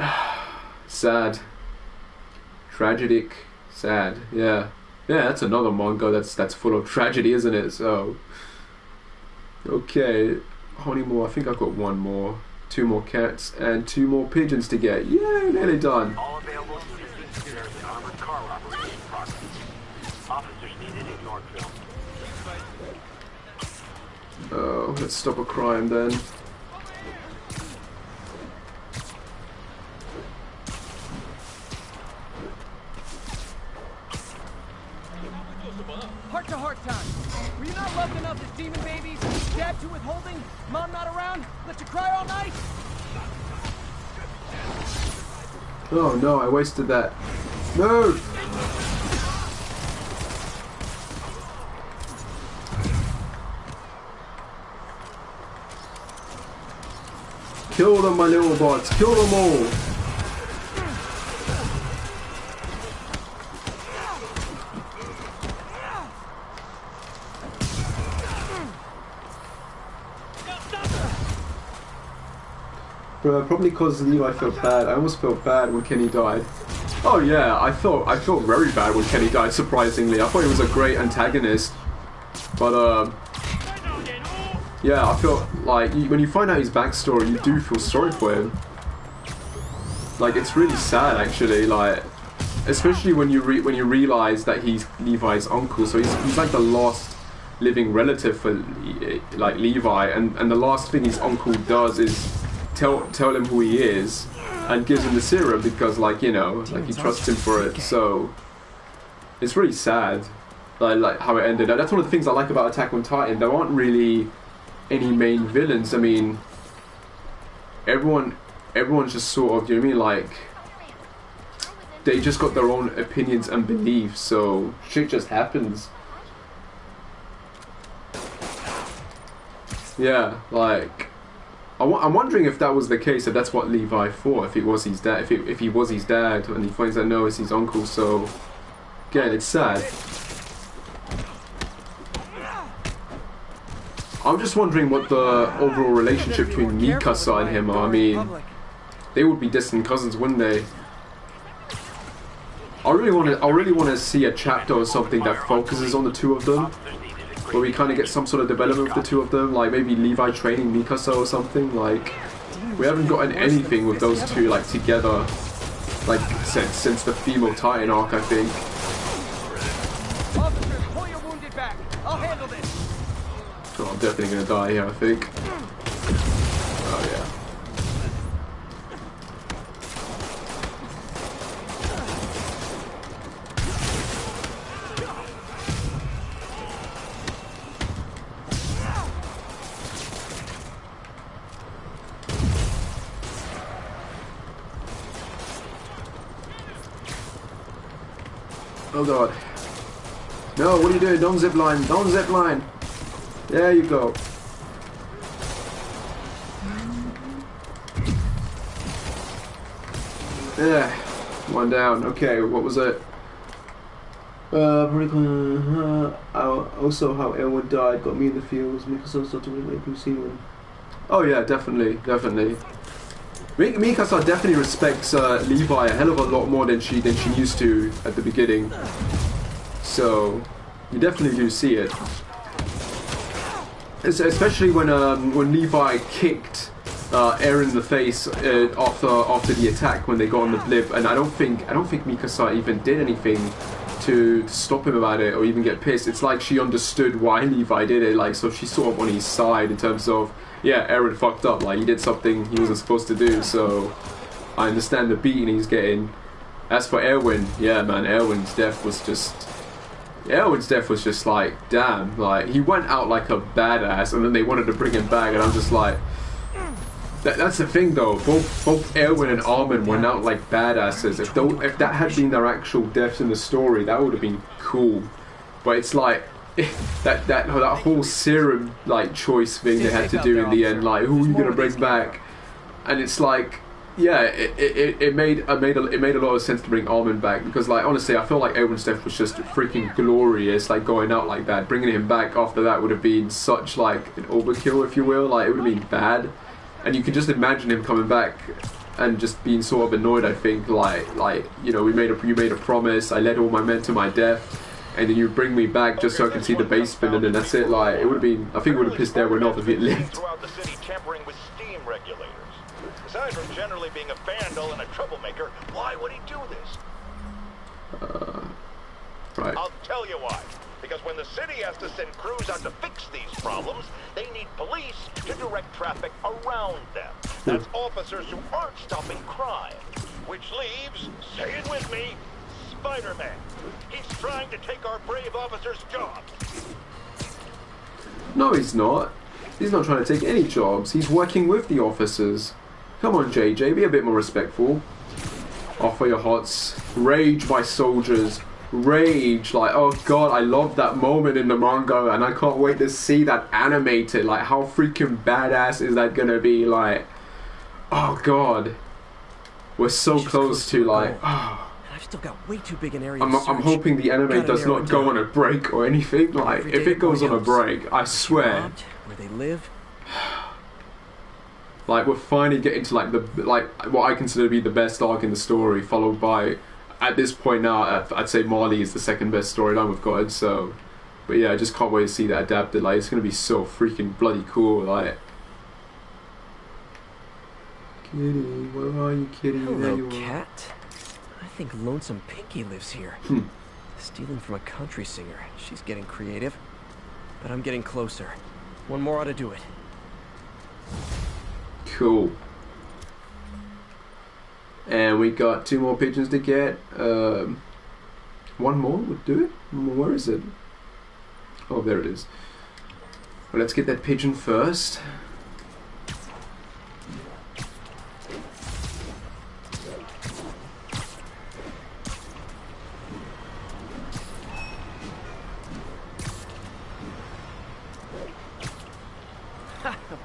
Speaker 1: sad, tragic, sad. Yeah, that's another manga that's full of tragedy, isn't it? So, okay, how many more? I think I've got one more, 2 more cats and 2 more pigeons to get. Yay, nearly done.
Speaker 8: All available units in the armored car robbery in process. Officers needed in Yorkville.
Speaker 1: Oh, let's stop a crime then.
Speaker 9: Heart-to-heart time. Were you not loved enough as demon babies? Dad too withholding? Mom not around? Let you cry all night?
Speaker 1: Oh no, I wasted that. No! Kill them, my little bots. Kill them all. Probably because Levi felt bad. I almost felt bad when Kenny died. Oh yeah, I felt very bad when Kenny died, surprisingly. I thought he was a great antagonist. But yeah, I felt like when you find out his backstory, you do feel sorry for him. Like, it's really sad actually, like, especially when you realize that he's Levi's uncle. So he's like the last living relative for like Levi, and the last thing his uncle does is tell him who he is and gives him the serum because, like, you know, like, he trusts him for it. So it's really sad, like how it ended. That's one of the things I like about Attack on Titan. There aren't really any main villains. I mean, everyone's just sort of, do you know what I mean? Like, they just got their own opinions and beliefs, so shit just happens. Yeah, like I'm wondering if that was the case, if that's what Levi thought, if it was his dad, if he was his dad, and he finds out no, it's his uncle. So again, it's sad. I'm just wondering what the overall relationship between Mikasa and him are. I mean, they would be distant cousins, wouldn't they? I really want to see a chapter or something that focuses on the two of them, where we kind of get some sort of development with the two of them, like maybe Levi training Mikasa or something. Like, we haven't gotten anything with those two like together, like since the female Titan arc, I think.
Speaker 9: Officers, pull your wounded back. I'll handle this.
Speaker 1: Oh, I'm definitely gonna die here, I think. Oh yeah. Oh god. No, what are you doing? Don't zipline. Don't zipline. There you go. Yeah. One down. Okay, what was it? Also how Elwood died got me in the feels. Mikasa started to make me see one. Oh yeah, definitely. Mikasa definitely respects Levi a hell of a lot more than she used to at the beginning. So you definitely do see it. Especially when Levi kicked Eren in the face after the attack when they got on the blip, and I don't think Mikasa even did anything to stop him about it or even get pissed. It's like she understood why Levi did it, like, so she's sort of on his side in terms of, yeah, Eren fucked up, like he did something he wasn't supposed to do, so I understand the beating he's getting. As for Erwin, yeah man, Erwin's death was just like, damn, like he went out like a badass and then they wanted to bring him back, and I'm just like, that's the thing though, both Erwin and Armin went out like badasses. If that had been their actual deaths in the story, that would have been cool. But it's like that whole serum like choice thing they had to do in the end, like who are you gonna bring back? And it's like, yeah, it made a lot of sense to bring Armin back, because like honestly I feel like Erwin's death was just freaking glorious, like going out like that. Bringing him back after that would have been such like an overkill, if you will, like it would have been bad. And you can just imagine him coming back and just being sort of annoyed, I think, like you know, you made a promise, I led all my men to my death, and then you bring me back just so I can see the basement, and then that's it. Like it would have been, I think it would have pissed Erwin off if it lived.
Speaker 2: Throughout the city tampering with steam regulators. Aside from generally being a vandal and a troublemaker, why would he do this?
Speaker 1: Right.
Speaker 2: I'll tell you why. Because when the city has to send crews out to fix these problems, they need police to direct traffic around them. That's officers who aren't stopping crime. Which leaves, say it with me, Spider-Man. He's trying to take our brave officers' jobs.
Speaker 1: No, he's not. He's not trying to take any jobs. He's working with the officers. Come on, JJ, be a bit more respectful. Offer your hearts. Rage, my soldiers. Rage. Like, oh god, I love that moment in the manga, and I can't wait to see that animated. Like, how freaking badass is that gonna be? Like, oh god, we're so close to like, oh.
Speaker 4: I've still got way too big an area.
Speaker 1: I'm hoping the anime does not go on a break or anything. Like, if it goes on a break, I swear.
Speaker 4: Where they live.
Speaker 1: Like, we're finally getting to like what I consider to be the best arc in the story, followed by, at this point now, I'd say Marley is the second best storyline we've gotten. So, but yeah, I just can't wait to see that adapted. Like, it's gonna be so freaking bloody cool. Like, Kitty, where are you, Kitty?
Speaker 4: Hello,
Speaker 1: there you
Speaker 4: cat. I think Lonesome Pinky lives here. Stealing from a country singer. She's getting creative, but I'm getting closer. One more ought to do it.
Speaker 1: Cool. And we got 2 more pigeons to get. One more would do it. Where is it? Oh, there it is. Well, let's get that pigeon first.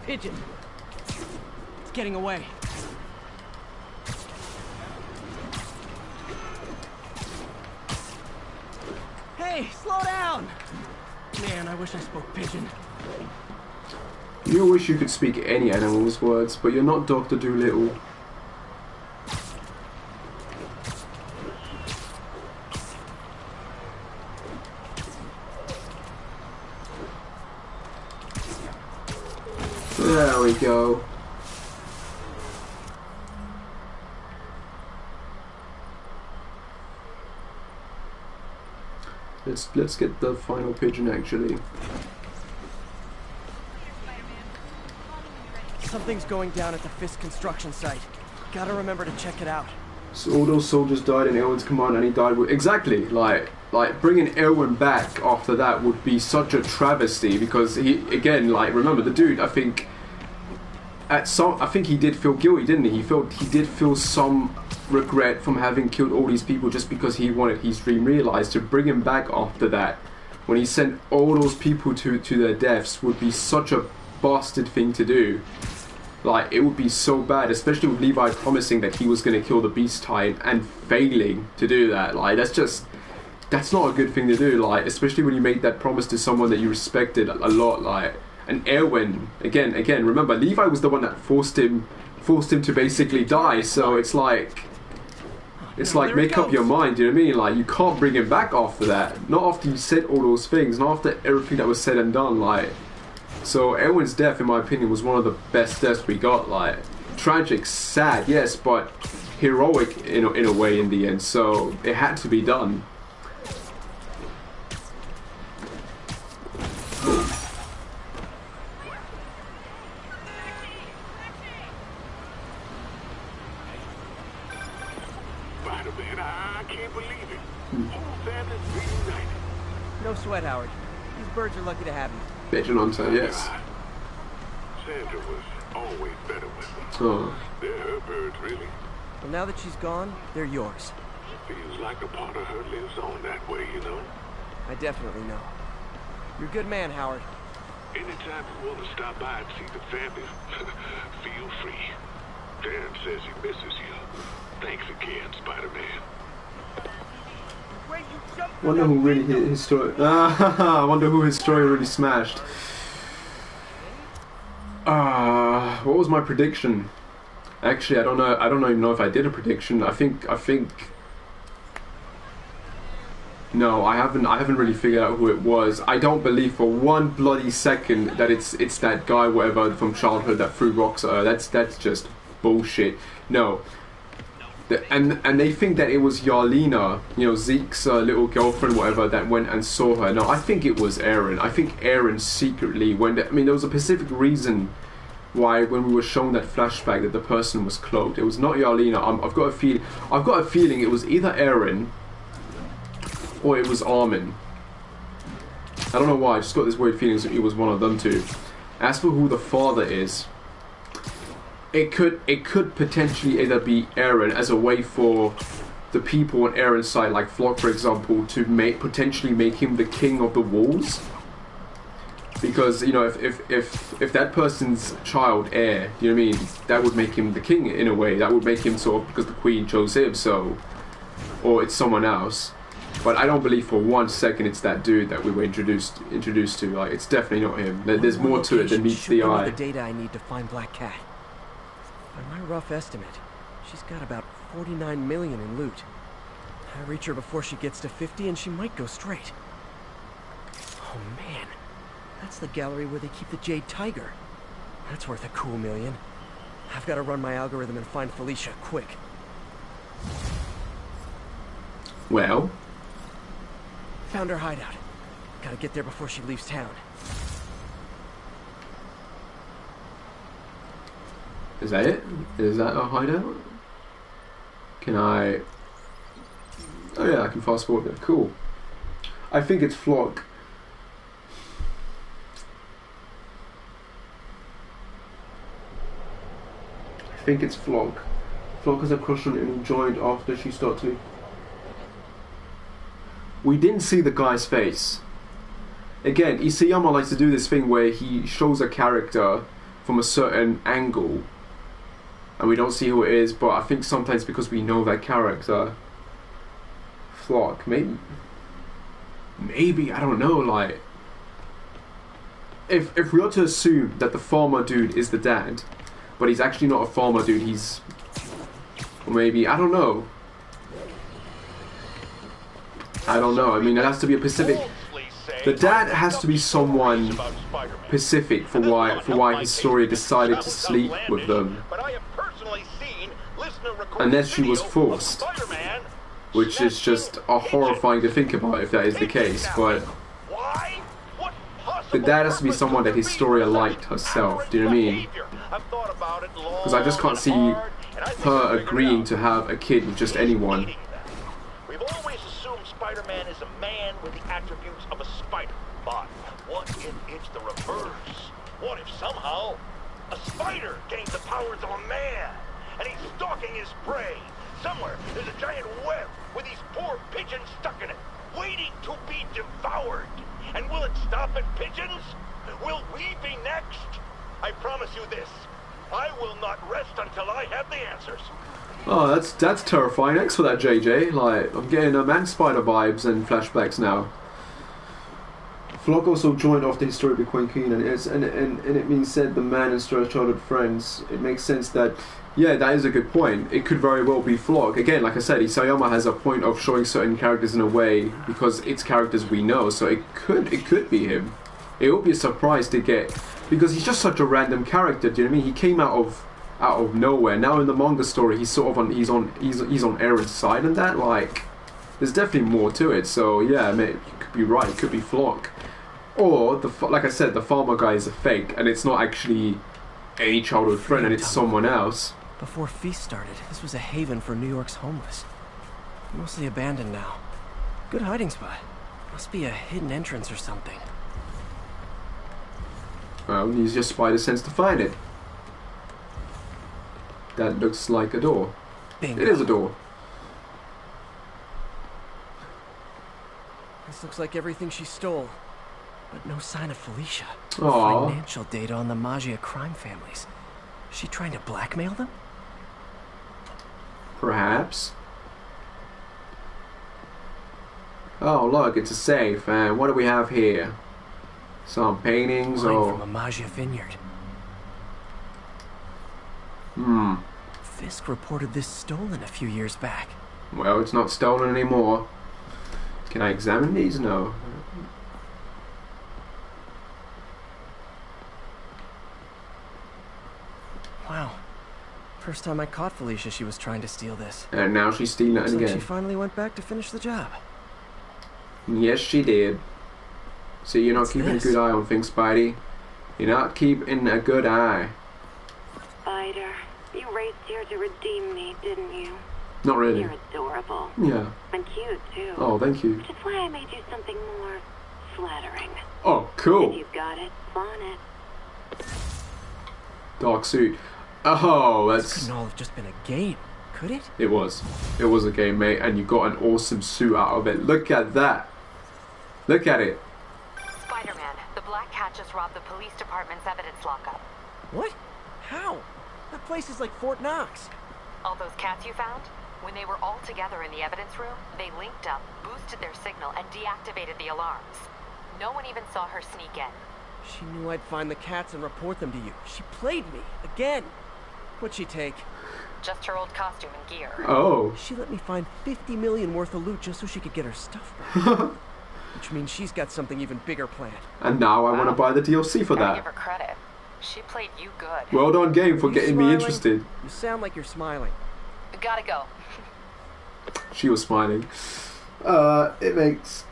Speaker 9: pigeon. It's getting away. Hey, slow down! Man, I wish I spoke pigeon.
Speaker 1: You wish you could speak any animal's words, but you're not Dr. Dolittle. There we go. Let's get the final pigeon actually.
Speaker 9: Something's going down at the Fisk construction site. Gotta remember to check it out.
Speaker 1: So all those soldiers died in Elwin's command, and he died with exactly like bringing Elwin back after that would be such a travesty, because he again, like, remember the dude, I think he did feel guilty, didn't he? He did feel some regret from having killed all these people just because he wanted his dream realized. To bring him back after that, when he sent all those people to their deaths, would be such a bastard thing to do. Like, it would be so bad, especially with Levi promising that he was going to kill the Beast Titan and failing to do that. Like, that's not a good thing to do, like, especially when you made that promise to someone that you respected a lot, like. And Erwin, again, remember, Levi was the one that forced him to basically die, so it's like make up your mind, do you know what I mean? Like, you can't bring him back after that. Not after you said all those things, not after everything that was said and done, like. So Erwin's death, in my opinion, was one of the best deaths we got, like. Tragic, sad, yes, but heroic in a way in the end, so it had to be done.
Speaker 9: No sweat, Howard. These birds are lucky to have you.
Speaker 1: Pigeon hunter, yes.
Speaker 8: Sandra was always better with them.
Speaker 1: Oh.
Speaker 8: They're her birds, really.
Speaker 9: Well, now that she's gone, they're yours.
Speaker 8: Feels like a part of her lives on that way, you know?
Speaker 9: I definitely know. You're a good man, Howard.
Speaker 8: Anytime you want to stop by and see the family, feel free. Dan says he misses you. Thanks again, Spider-Man.
Speaker 1: Wonder who really hit his story. I wonder who his story really smashed. What was my prediction? Actually, I don't know. I don't even know if I did a prediction. I think. No, I haven't really figured out who it was. I don't believe for one bloody second that it's that guy, whatever, from childhood that threw rocks at her. That's just bullshit. No. And they think that it was Yarlina, you know, Zeke's little girlfriend, whatever, that went and saw her. No, I think it was Aaron. I think Aaron secretly went. I mean, there was a specific reason why, when we were shown that flashback, that the person was cloaked. It was not Yarlina. I've got a feeling it was either Aaron or it was Armin. I don't know why. I just got this weird feeling that it was one of them two. As for who the father is, it could potentially either be Aaron, as a way for the people on Aaron's side, like Flock, for example, to potentially make him the king of the wolves. Because, you know, if that person's child heir, you know what I mean, that would make him the king in a way. That would make him sort of, because the queen chose him, so, or it's someone else. But I don't believe for one second it's that dude that we were introduced to. Like, it's definitely not him. There's more to it than meets the eye.
Speaker 4: The data I need to find Black Cat. By my rough estimate, she's got about 49 million in loot. I reach her before she gets to 50 and she might go straight. Oh man, that's the gallery where they keep the Jade Tiger. That's worth a cool million. I've got to run my algorithm and find Felicia quick.
Speaker 1: Well?
Speaker 4: Found her hideout. Gotta get there before she leaves town.
Speaker 1: Is that it? Is that a hideout? Can I... Oh yeah, I can fast forward there. Cool. I think it's Flock. I think it's Flock. Flock has a crush on him and joined after she started to... We didn't see the guy's face. Again, Isayama likes to do this thing where he shows a character from a certain angle, and we don't see who it is. But I think sometimes because we know that character, Flock, maybe I don't know. Like, if we are to assume that the farmer dude is the dad, but he's actually not a farmer dude, he's, or maybe, I don't know. I mean, it has to be a Pacific. The dad has to be someone Pacific for why Historia decided to sleep with them. Unless she was forced. Which is just horrifying to think about if that is the case, but the dad has to be someone that Historia liked herself, do you know what I mean? Because I just can't see her agreeing to have a kid with just anyone.
Speaker 2: We've always assumed Spider-Man is a man with the attributes of a spider. But what if it's the reverse? What if somehow a spider gains the powers of a man and he's stalking his prey? Somewhere there's a giant web with these poor pigeons stuck in it, waiting to be devoured. And will it stop at pigeons? Will we be next? I promise you this. I will not rest until I have the answers.
Speaker 1: Oh, that's terrifying. Thanks for that, JJ. Like, I'm getting Man-Spider vibes and flashbacks now. Flock also joined off the history of Queen Queen, and it means said the man and Stra's childhood friends. It makes sense that, yeah, that is a good point. It could very well be Flock. Again, like I said, Isayama has a point of showing certain characters in a way because it's characters we know, so it could be him. It would be a surprise to get, because he's just such a random character. Do you know what I mean? He came out of nowhere. Now in the manga story, he's sort of he's on Aaron's side, and that, like, there's definitely more to it. So yeah, mate, you could be right. It could be Flock, or like I said, the farmer guy is a fake, and it's not actually any childhood friend, and it's someone else.
Speaker 4: Before Feast started, this was a haven for New York's homeless. Mostly abandoned now. Good hiding spot. Must be a hidden entrance or something.
Speaker 1: Well, use your spider sense to find it. That looks like a door.
Speaker 4: Bingo.
Speaker 1: It is a door.
Speaker 4: This looks like everything she stole. But no sign of Felicia.
Speaker 1: Aww.
Speaker 4: Financial data on the Maggia crime families. Is she trying to blackmail them?
Speaker 1: Perhaps. Oh, look, it's a safe. And what do we have here? Some paintings or...
Speaker 4: from a Maggia vineyard. Fisk reported this stolen a few years back.
Speaker 1: Well, it's not stolen anymore. Can I examine these? No.
Speaker 4: Wow. First time I caught Felicia, she was trying to steal this.
Speaker 1: And now she's stealing it
Speaker 4: Looks like
Speaker 1: again.
Speaker 4: she finally went back to finish the job.
Speaker 1: Yes, she did. See, you're not
Speaker 4: What's
Speaker 1: keeping
Speaker 4: this?
Speaker 1: a good eye on things, Spidey. You're not keeping a good eye.
Speaker 5: Spider, you raced here to redeem me, didn't you?
Speaker 1: Not really.
Speaker 5: You're adorable.
Speaker 1: Yeah.
Speaker 5: And cute, too.
Speaker 1: Oh, thank you.
Speaker 5: Which is why I made you something more flattering.
Speaker 1: Oh,
Speaker 5: If
Speaker 1: cool.
Speaker 5: you've got it, flaunt it.
Speaker 1: Dark suit. Oh,
Speaker 4: This
Speaker 1: that's...
Speaker 4: couldn't all have just been a game, could it?
Speaker 1: It was. It was a game, mate, and you got an awesome suit out of it. Look at that. Look at it.
Speaker 10: Spider-Man, the Black Cat just robbed the police department's evidence lockup.
Speaker 4: What? How? That place is like Fort Knox.
Speaker 10: All those cats you found? When they were all together in the evidence room, they linked up, boosted their signal, and deactivated the alarms. No one even saw her sneak in.
Speaker 4: She knew I'd find the cats and report them to you. She played me, again. What'd she take?
Speaker 10: Just her old costume and gear.
Speaker 1: Oh.
Speaker 4: She let me find 50 million worth of loot just so she could get her stuff back. Which means she's got something even bigger planned.
Speaker 1: And now I want to buy the DLC for
Speaker 10: Gotta give
Speaker 1: that.
Speaker 10: her credit. She played you good.
Speaker 1: Well done, game, for
Speaker 4: You
Speaker 1: getting me
Speaker 4: smiling?
Speaker 1: interested.
Speaker 4: You sound like you're smiling.
Speaker 10: Gotta go.
Speaker 1: She was smiling. It makes...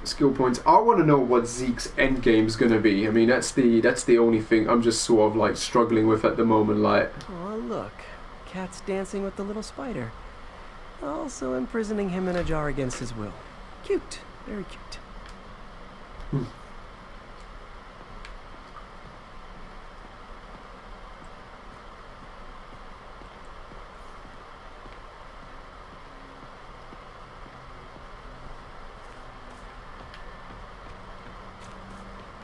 Speaker 1: Skill points. I want to know what Zeke's endgame is going to be. I mean, that's the only thing I'm just sort of like struggling with at the moment. Like,
Speaker 4: Oh, look. Cat's dancing with the little spider. Also imprisoning him in a jar against his will. Cute. Very cute.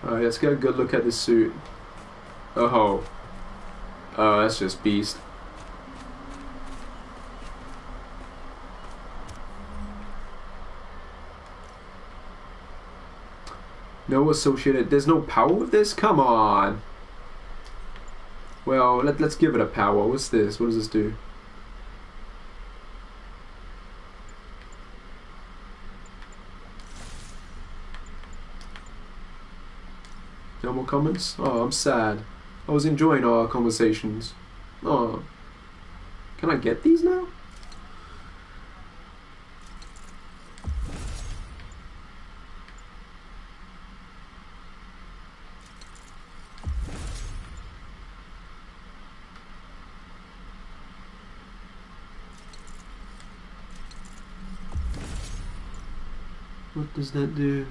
Speaker 1: Alright, let's get a good look at this suit. Oh. Oh, that's just beast. No associated. There's no power with this? Come on. Well, let's give it a power. What's this? What does this do? No more comments? Oh, I'm sad. I was enjoying our conversations. Oh. Can I get these now? What does that do?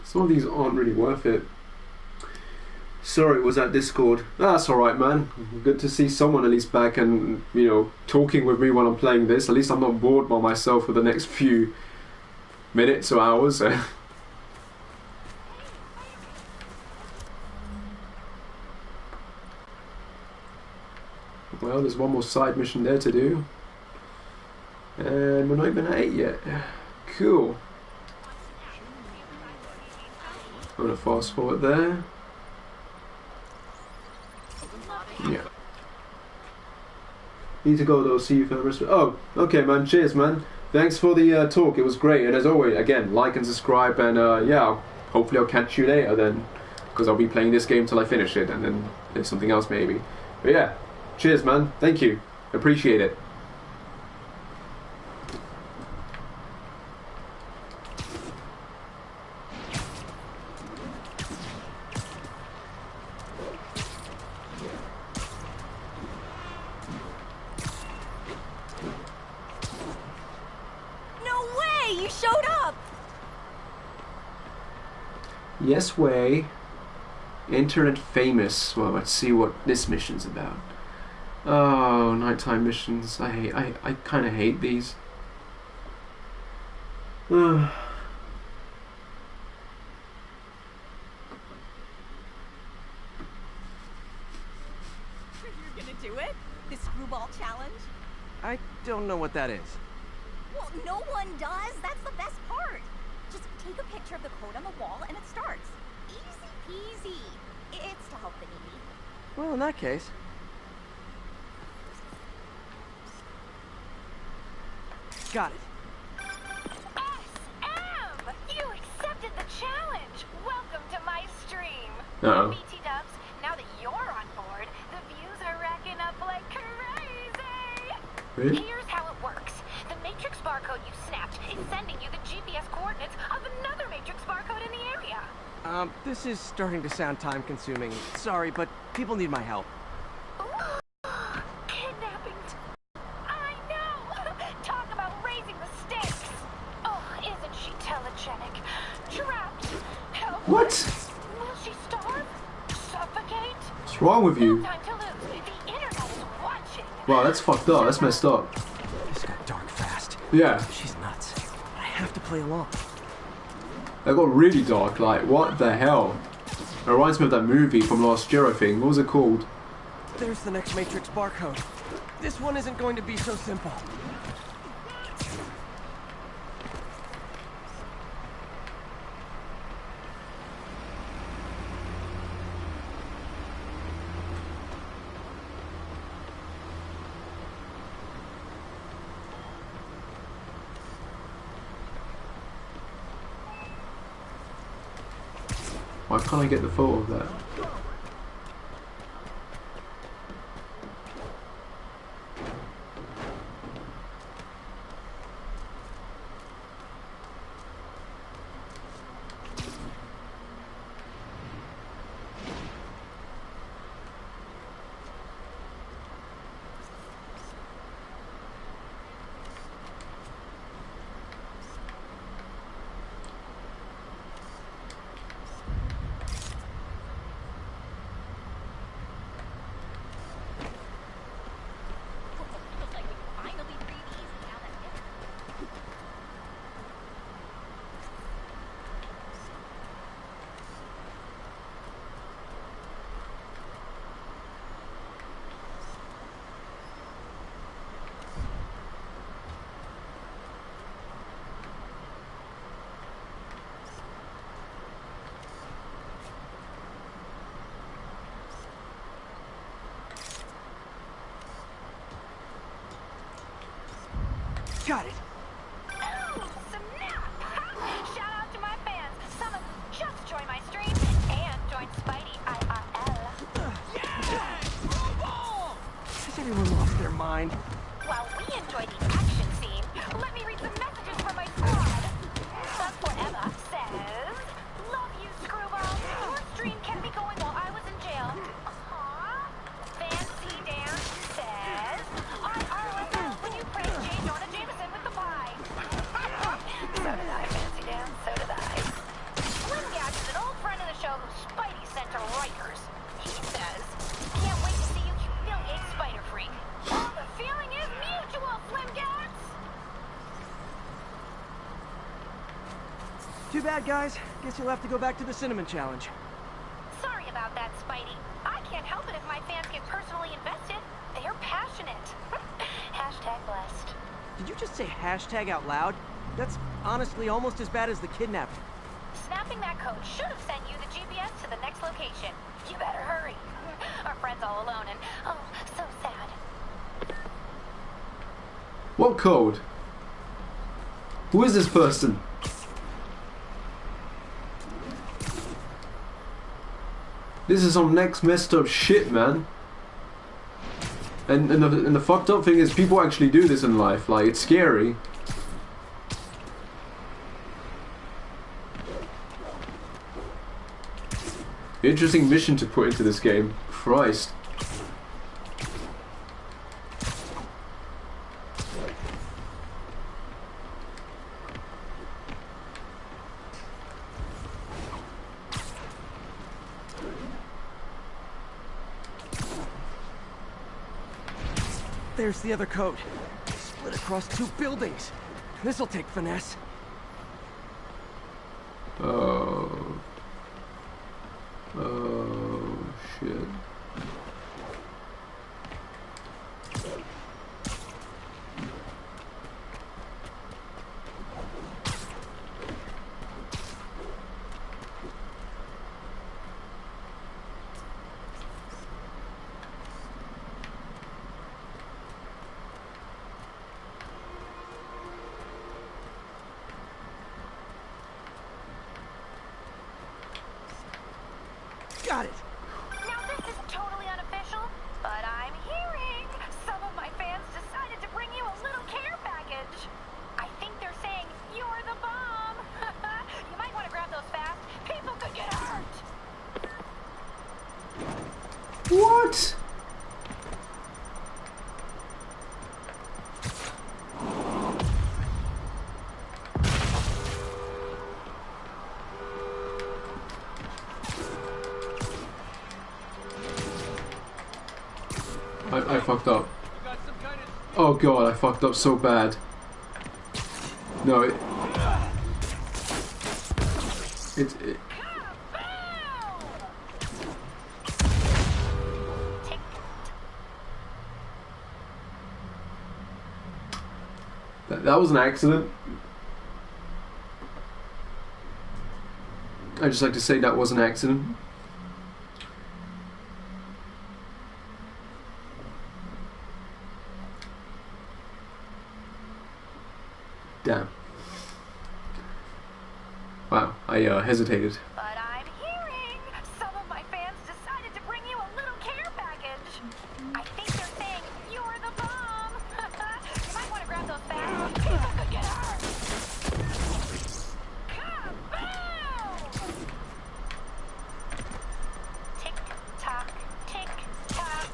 Speaker 1: Some of these aren't really worth it. Sorry, it was that Discord. That's alright, man. Good to see someone at least back and, you know, talking with me while I'm playing this. At least I'm not bored by myself for the next few minutes or hours. Well, there's one more side mission there to do. And we're not even at 8 yet. Cool. I'm gonna fast forward there. Yeah. Need to go though, see you for the rest of it. Oh, okay man, cheers man. Thanks for the talk, it was great. And as always, again, like and subscribe, and yeah, hopefully I'll catch you later then. Because I'll be playing this game till I finish it, and then there's something else maybe. But yeah, cheers man, thank you. Appreciate it. Yes way. Internet famous. Well, let's see what this mission's about. Oh, nighttime missions. I kind of hate these.
Speaker 9: You're gonna do it? The Screwball challenge?
Speaker 4: I don't know what that is.
Speaker 9: Well, no one does. That's the best part. Just take a picture of the code on the wall and it starts. Easy peasy. It's to help the needy.
Speaker 4: Well, in that case. Got it.
Speaker 10: SM! You accepted the challenge! Welcome to my stream.
Speaker 1: Uh-oh.
Speaker 10: BT Dubs, now that you're on board, the views are racking up like crazy!
Speaker 1: Really?
Speaker 10: Here's how it works. The Matrix barcode you snapped is sending you the GPS coordinates of another Matrix barcode in the area.
Speaker 4: This is starting to sound time-consuming. Sorry, but people need my help.
Speaker 10: Ooh, kidnappings. I know! Talk about raising the stakes. Oh, isn't she telegenic? Trapped. Helpless.
Speaker 1: What?
Speaker 10: Will she starve? Suffocate?
Speaker 1: What's wrong with you?
Speaker 10: No time to lose. The internet is watching.
Speaker 1: Wow, that's fucked up. That's messed up.
Speaker 4: This got dark fast.
Speaker 1: Yeah.
Speaker 4: She's nuts. I have to play along.
Speaker 1: That got really dark, like, what the hell? It reminds me of that movie from last year, I think. What was it called?
Speaker 4: There's the next Matrix barcode. This one isn't going to be so simple.
Speaker 1: Why can't I get the photo of that?
Speaker 4: Got it.
Speaker 10: Oh, snap! Shout out to my fans. Some of them just joined my stream and joined Spidey IRL.
Speaker 4: Yeah! Screwball! Has everyone lost their mind?
Speaker 10: While we enjoy the action scene, let me read some messages from my squad. Sub Forever says, "Love you, Screwball. Your stream kept me going while I was in jail." Aww. Fancy Dan says, "I ROFL when you praised J. Jonah Jameson with the pie." So did I, Fancy Dan. So did I. Slim Gash is an old friend of the show who Spidey sent to Rikers. He says, "Can't wait to see you humiliate Spider Freak. Oh, the feeling is mutual, Slim Gash."
Speaker 4: Too bad, guys. Guess you'll have to go back to the Cinnamon Challenge.
Speaker 10: Sorry about that, Spidey. I can't help it if my fans get personally invested. They're passionate. Hashtag blessed.
Speaker 4: Did you just say hashtag out loud? That's honestly almost as bad as the kidnapping.
Speaker 10: Snapping that code should have sent you the GPS to the next location. You better hurry. Our friend's all alone and, oh, so sad.
Speaker 1: What code? Who is this person? This is some next messed up shit, man. And the fucked up thing is people actually do this in life. Like, it's scary. Interesting mission to put into this game. Christ.
Speaker 4: There's the other code. Split across 2 buildings. This'll take finesse.
Speaker 1: Oh. Oh, shit.
Speaker 4: Got it.
Speaker 10: Now this is totally unofficial, but I'm hearing some of my fans decided to bring you a little care package. I think they're saying you're the bomb. You might want to grab those fast. People could get hurt.
Speaker 1: What? I fucked up. Oh god, I fucked up so bad. No, it that was an accident. I'd just like to say that was an accident. Damn. Wow, I hesitated.
Speaker 10: But I'm hearing some of my fans decided to bring you a little care package. I think they're saying you're the bomb. You might want to grab those fast. People could get hurt. Kaboom! Tick tock, tick tock.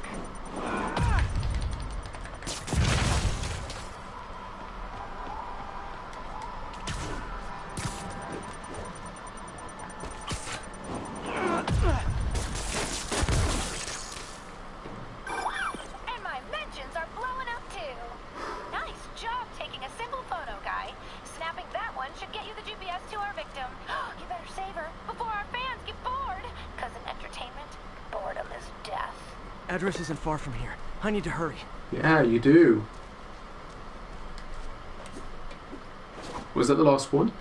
Speaker 10: And my mentions are blowing up too. Nice job taking a simple photo, guy. Snapping that one should get you the GPS to our victim. You better save her before our fans get bored. Cause in entertainment, boredom is death.
Speaker 4: Address isn't far from here. I need to hurry.
Speaker 1: Yeah, you do. Was that the last one?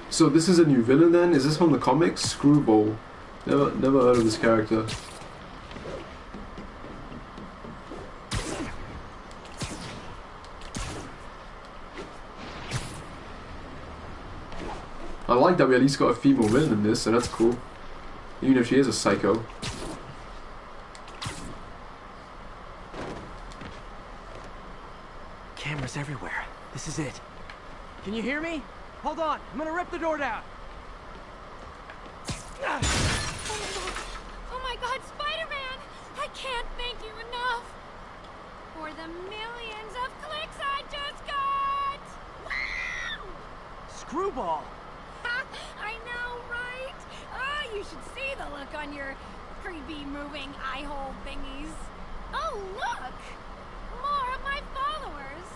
Speaker 1: So this is a new villain then? Is this from the comics? Screwball. Never heard of this character. I like that we at least got a female villain in this, so that's cool. Even if she is a psycho.
Speaker 4: Cameras everywhere. This is it. Can you hear me? Hold on. I'm gonna rip the door down.
Speaker 10: Oh my god, Spider-Man! I can't thank you enough for the millions of clicks I just got! Wow!
Speaker 4: Screwball!
Speaker 10: Ha! I know, right? Ah, you should see the look on your creepy moving eye hole thingies. Oh, look! More of my followers!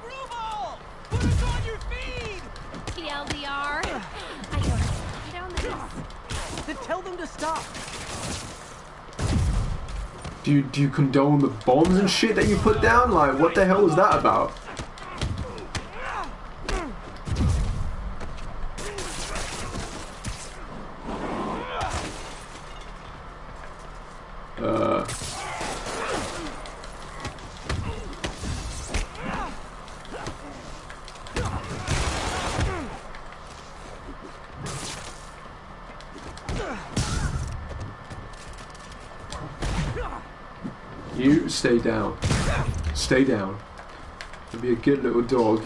Speaker 4: Screwball! Put us on your feed!
Speaker 10: TLDR. I gotta slow down this.
Speaker 4: Then tell them to stop.
Speaker 1: Do you condone the bombs and shit that you put down? Like, what the hell was that about? You stay down. Stay down. And be a good little dog.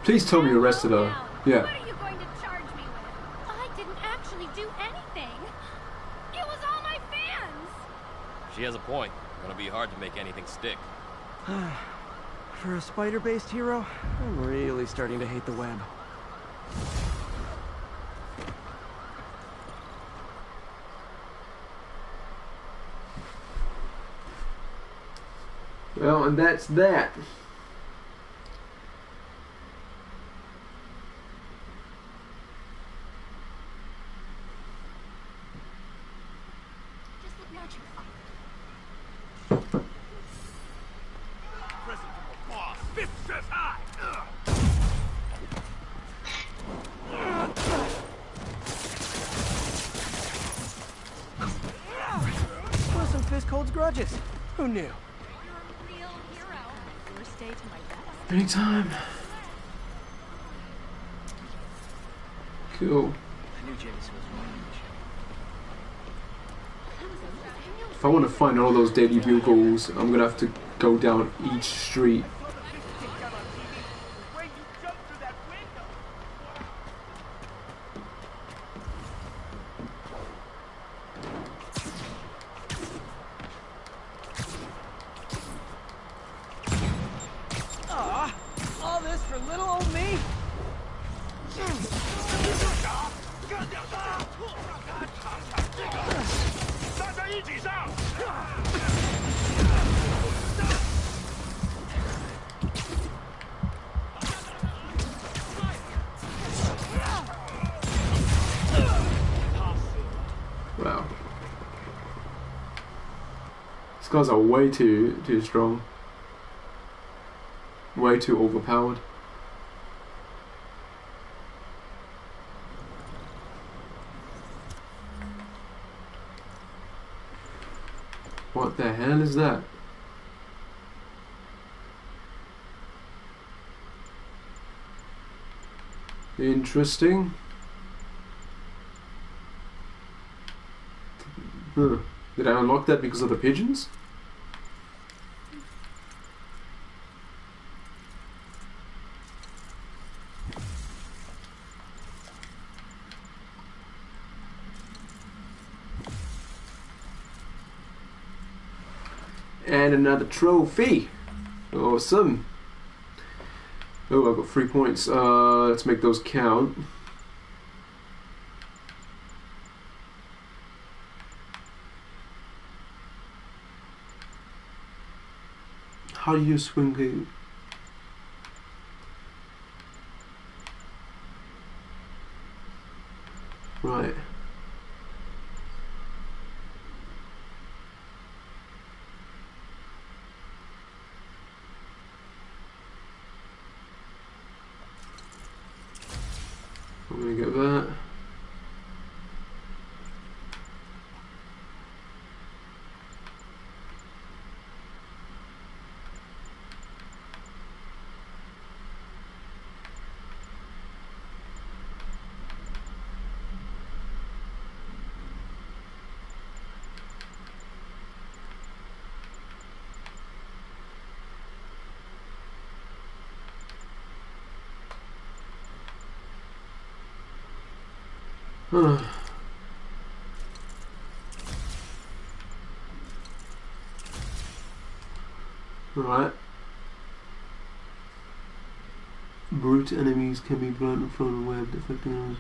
Speaker 1: Please tell me you arrested her. Yeah.
Speaker 10: What are you going to charge me with? I didn't actually do anything. It was all my fans.
Speaker 11: She has a point. Gonna be hard to make anything stick.
Speaker 4: For a spider-based hero, I'm really starting to hate the web.
Speaker 1: Well, and that's that.
Speaker 4: Grudges. Who knew?
Speaker 10: You're a real hero. First day to my best.
Speaker 1: Anytime. Cool.
Speaker 4: I knew Jameson was running the show.
Speaker 1: If I want to find all those Daily Bugles, I'm gonna have to go down each street.
Speaker 4: All this for little old me?
Speaker 1: Wow. These guys are way too strong. Way too overpowered. What the hell is that? Interesting. Huh. Did I unlock that because of the pigeons? And another trophy. Awesome. Oh, I got 3 points. Let's make those count. How do you swing it? Right. I'm gonna get that. Right. Brute enemies can be blunt and thrown and webbed, affecting others.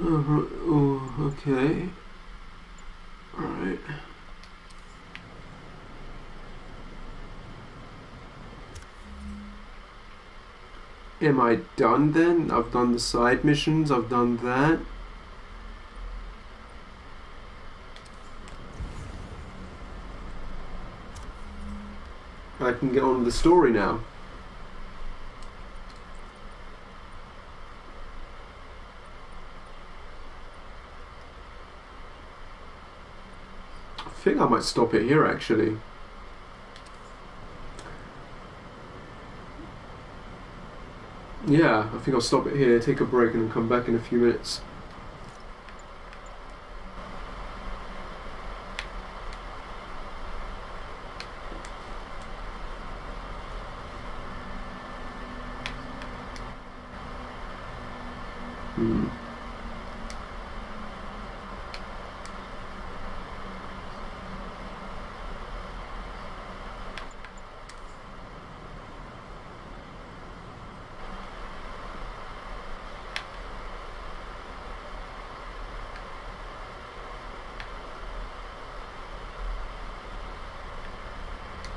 Speaker 1: Oh, okay. Alright. Am I done then? I've done the side missions, I've done that. I can get on with the story now. I think I might stop it here actually. Yeah, I think I'll stop it here, take a break and then come back in a few minutes. Hmm.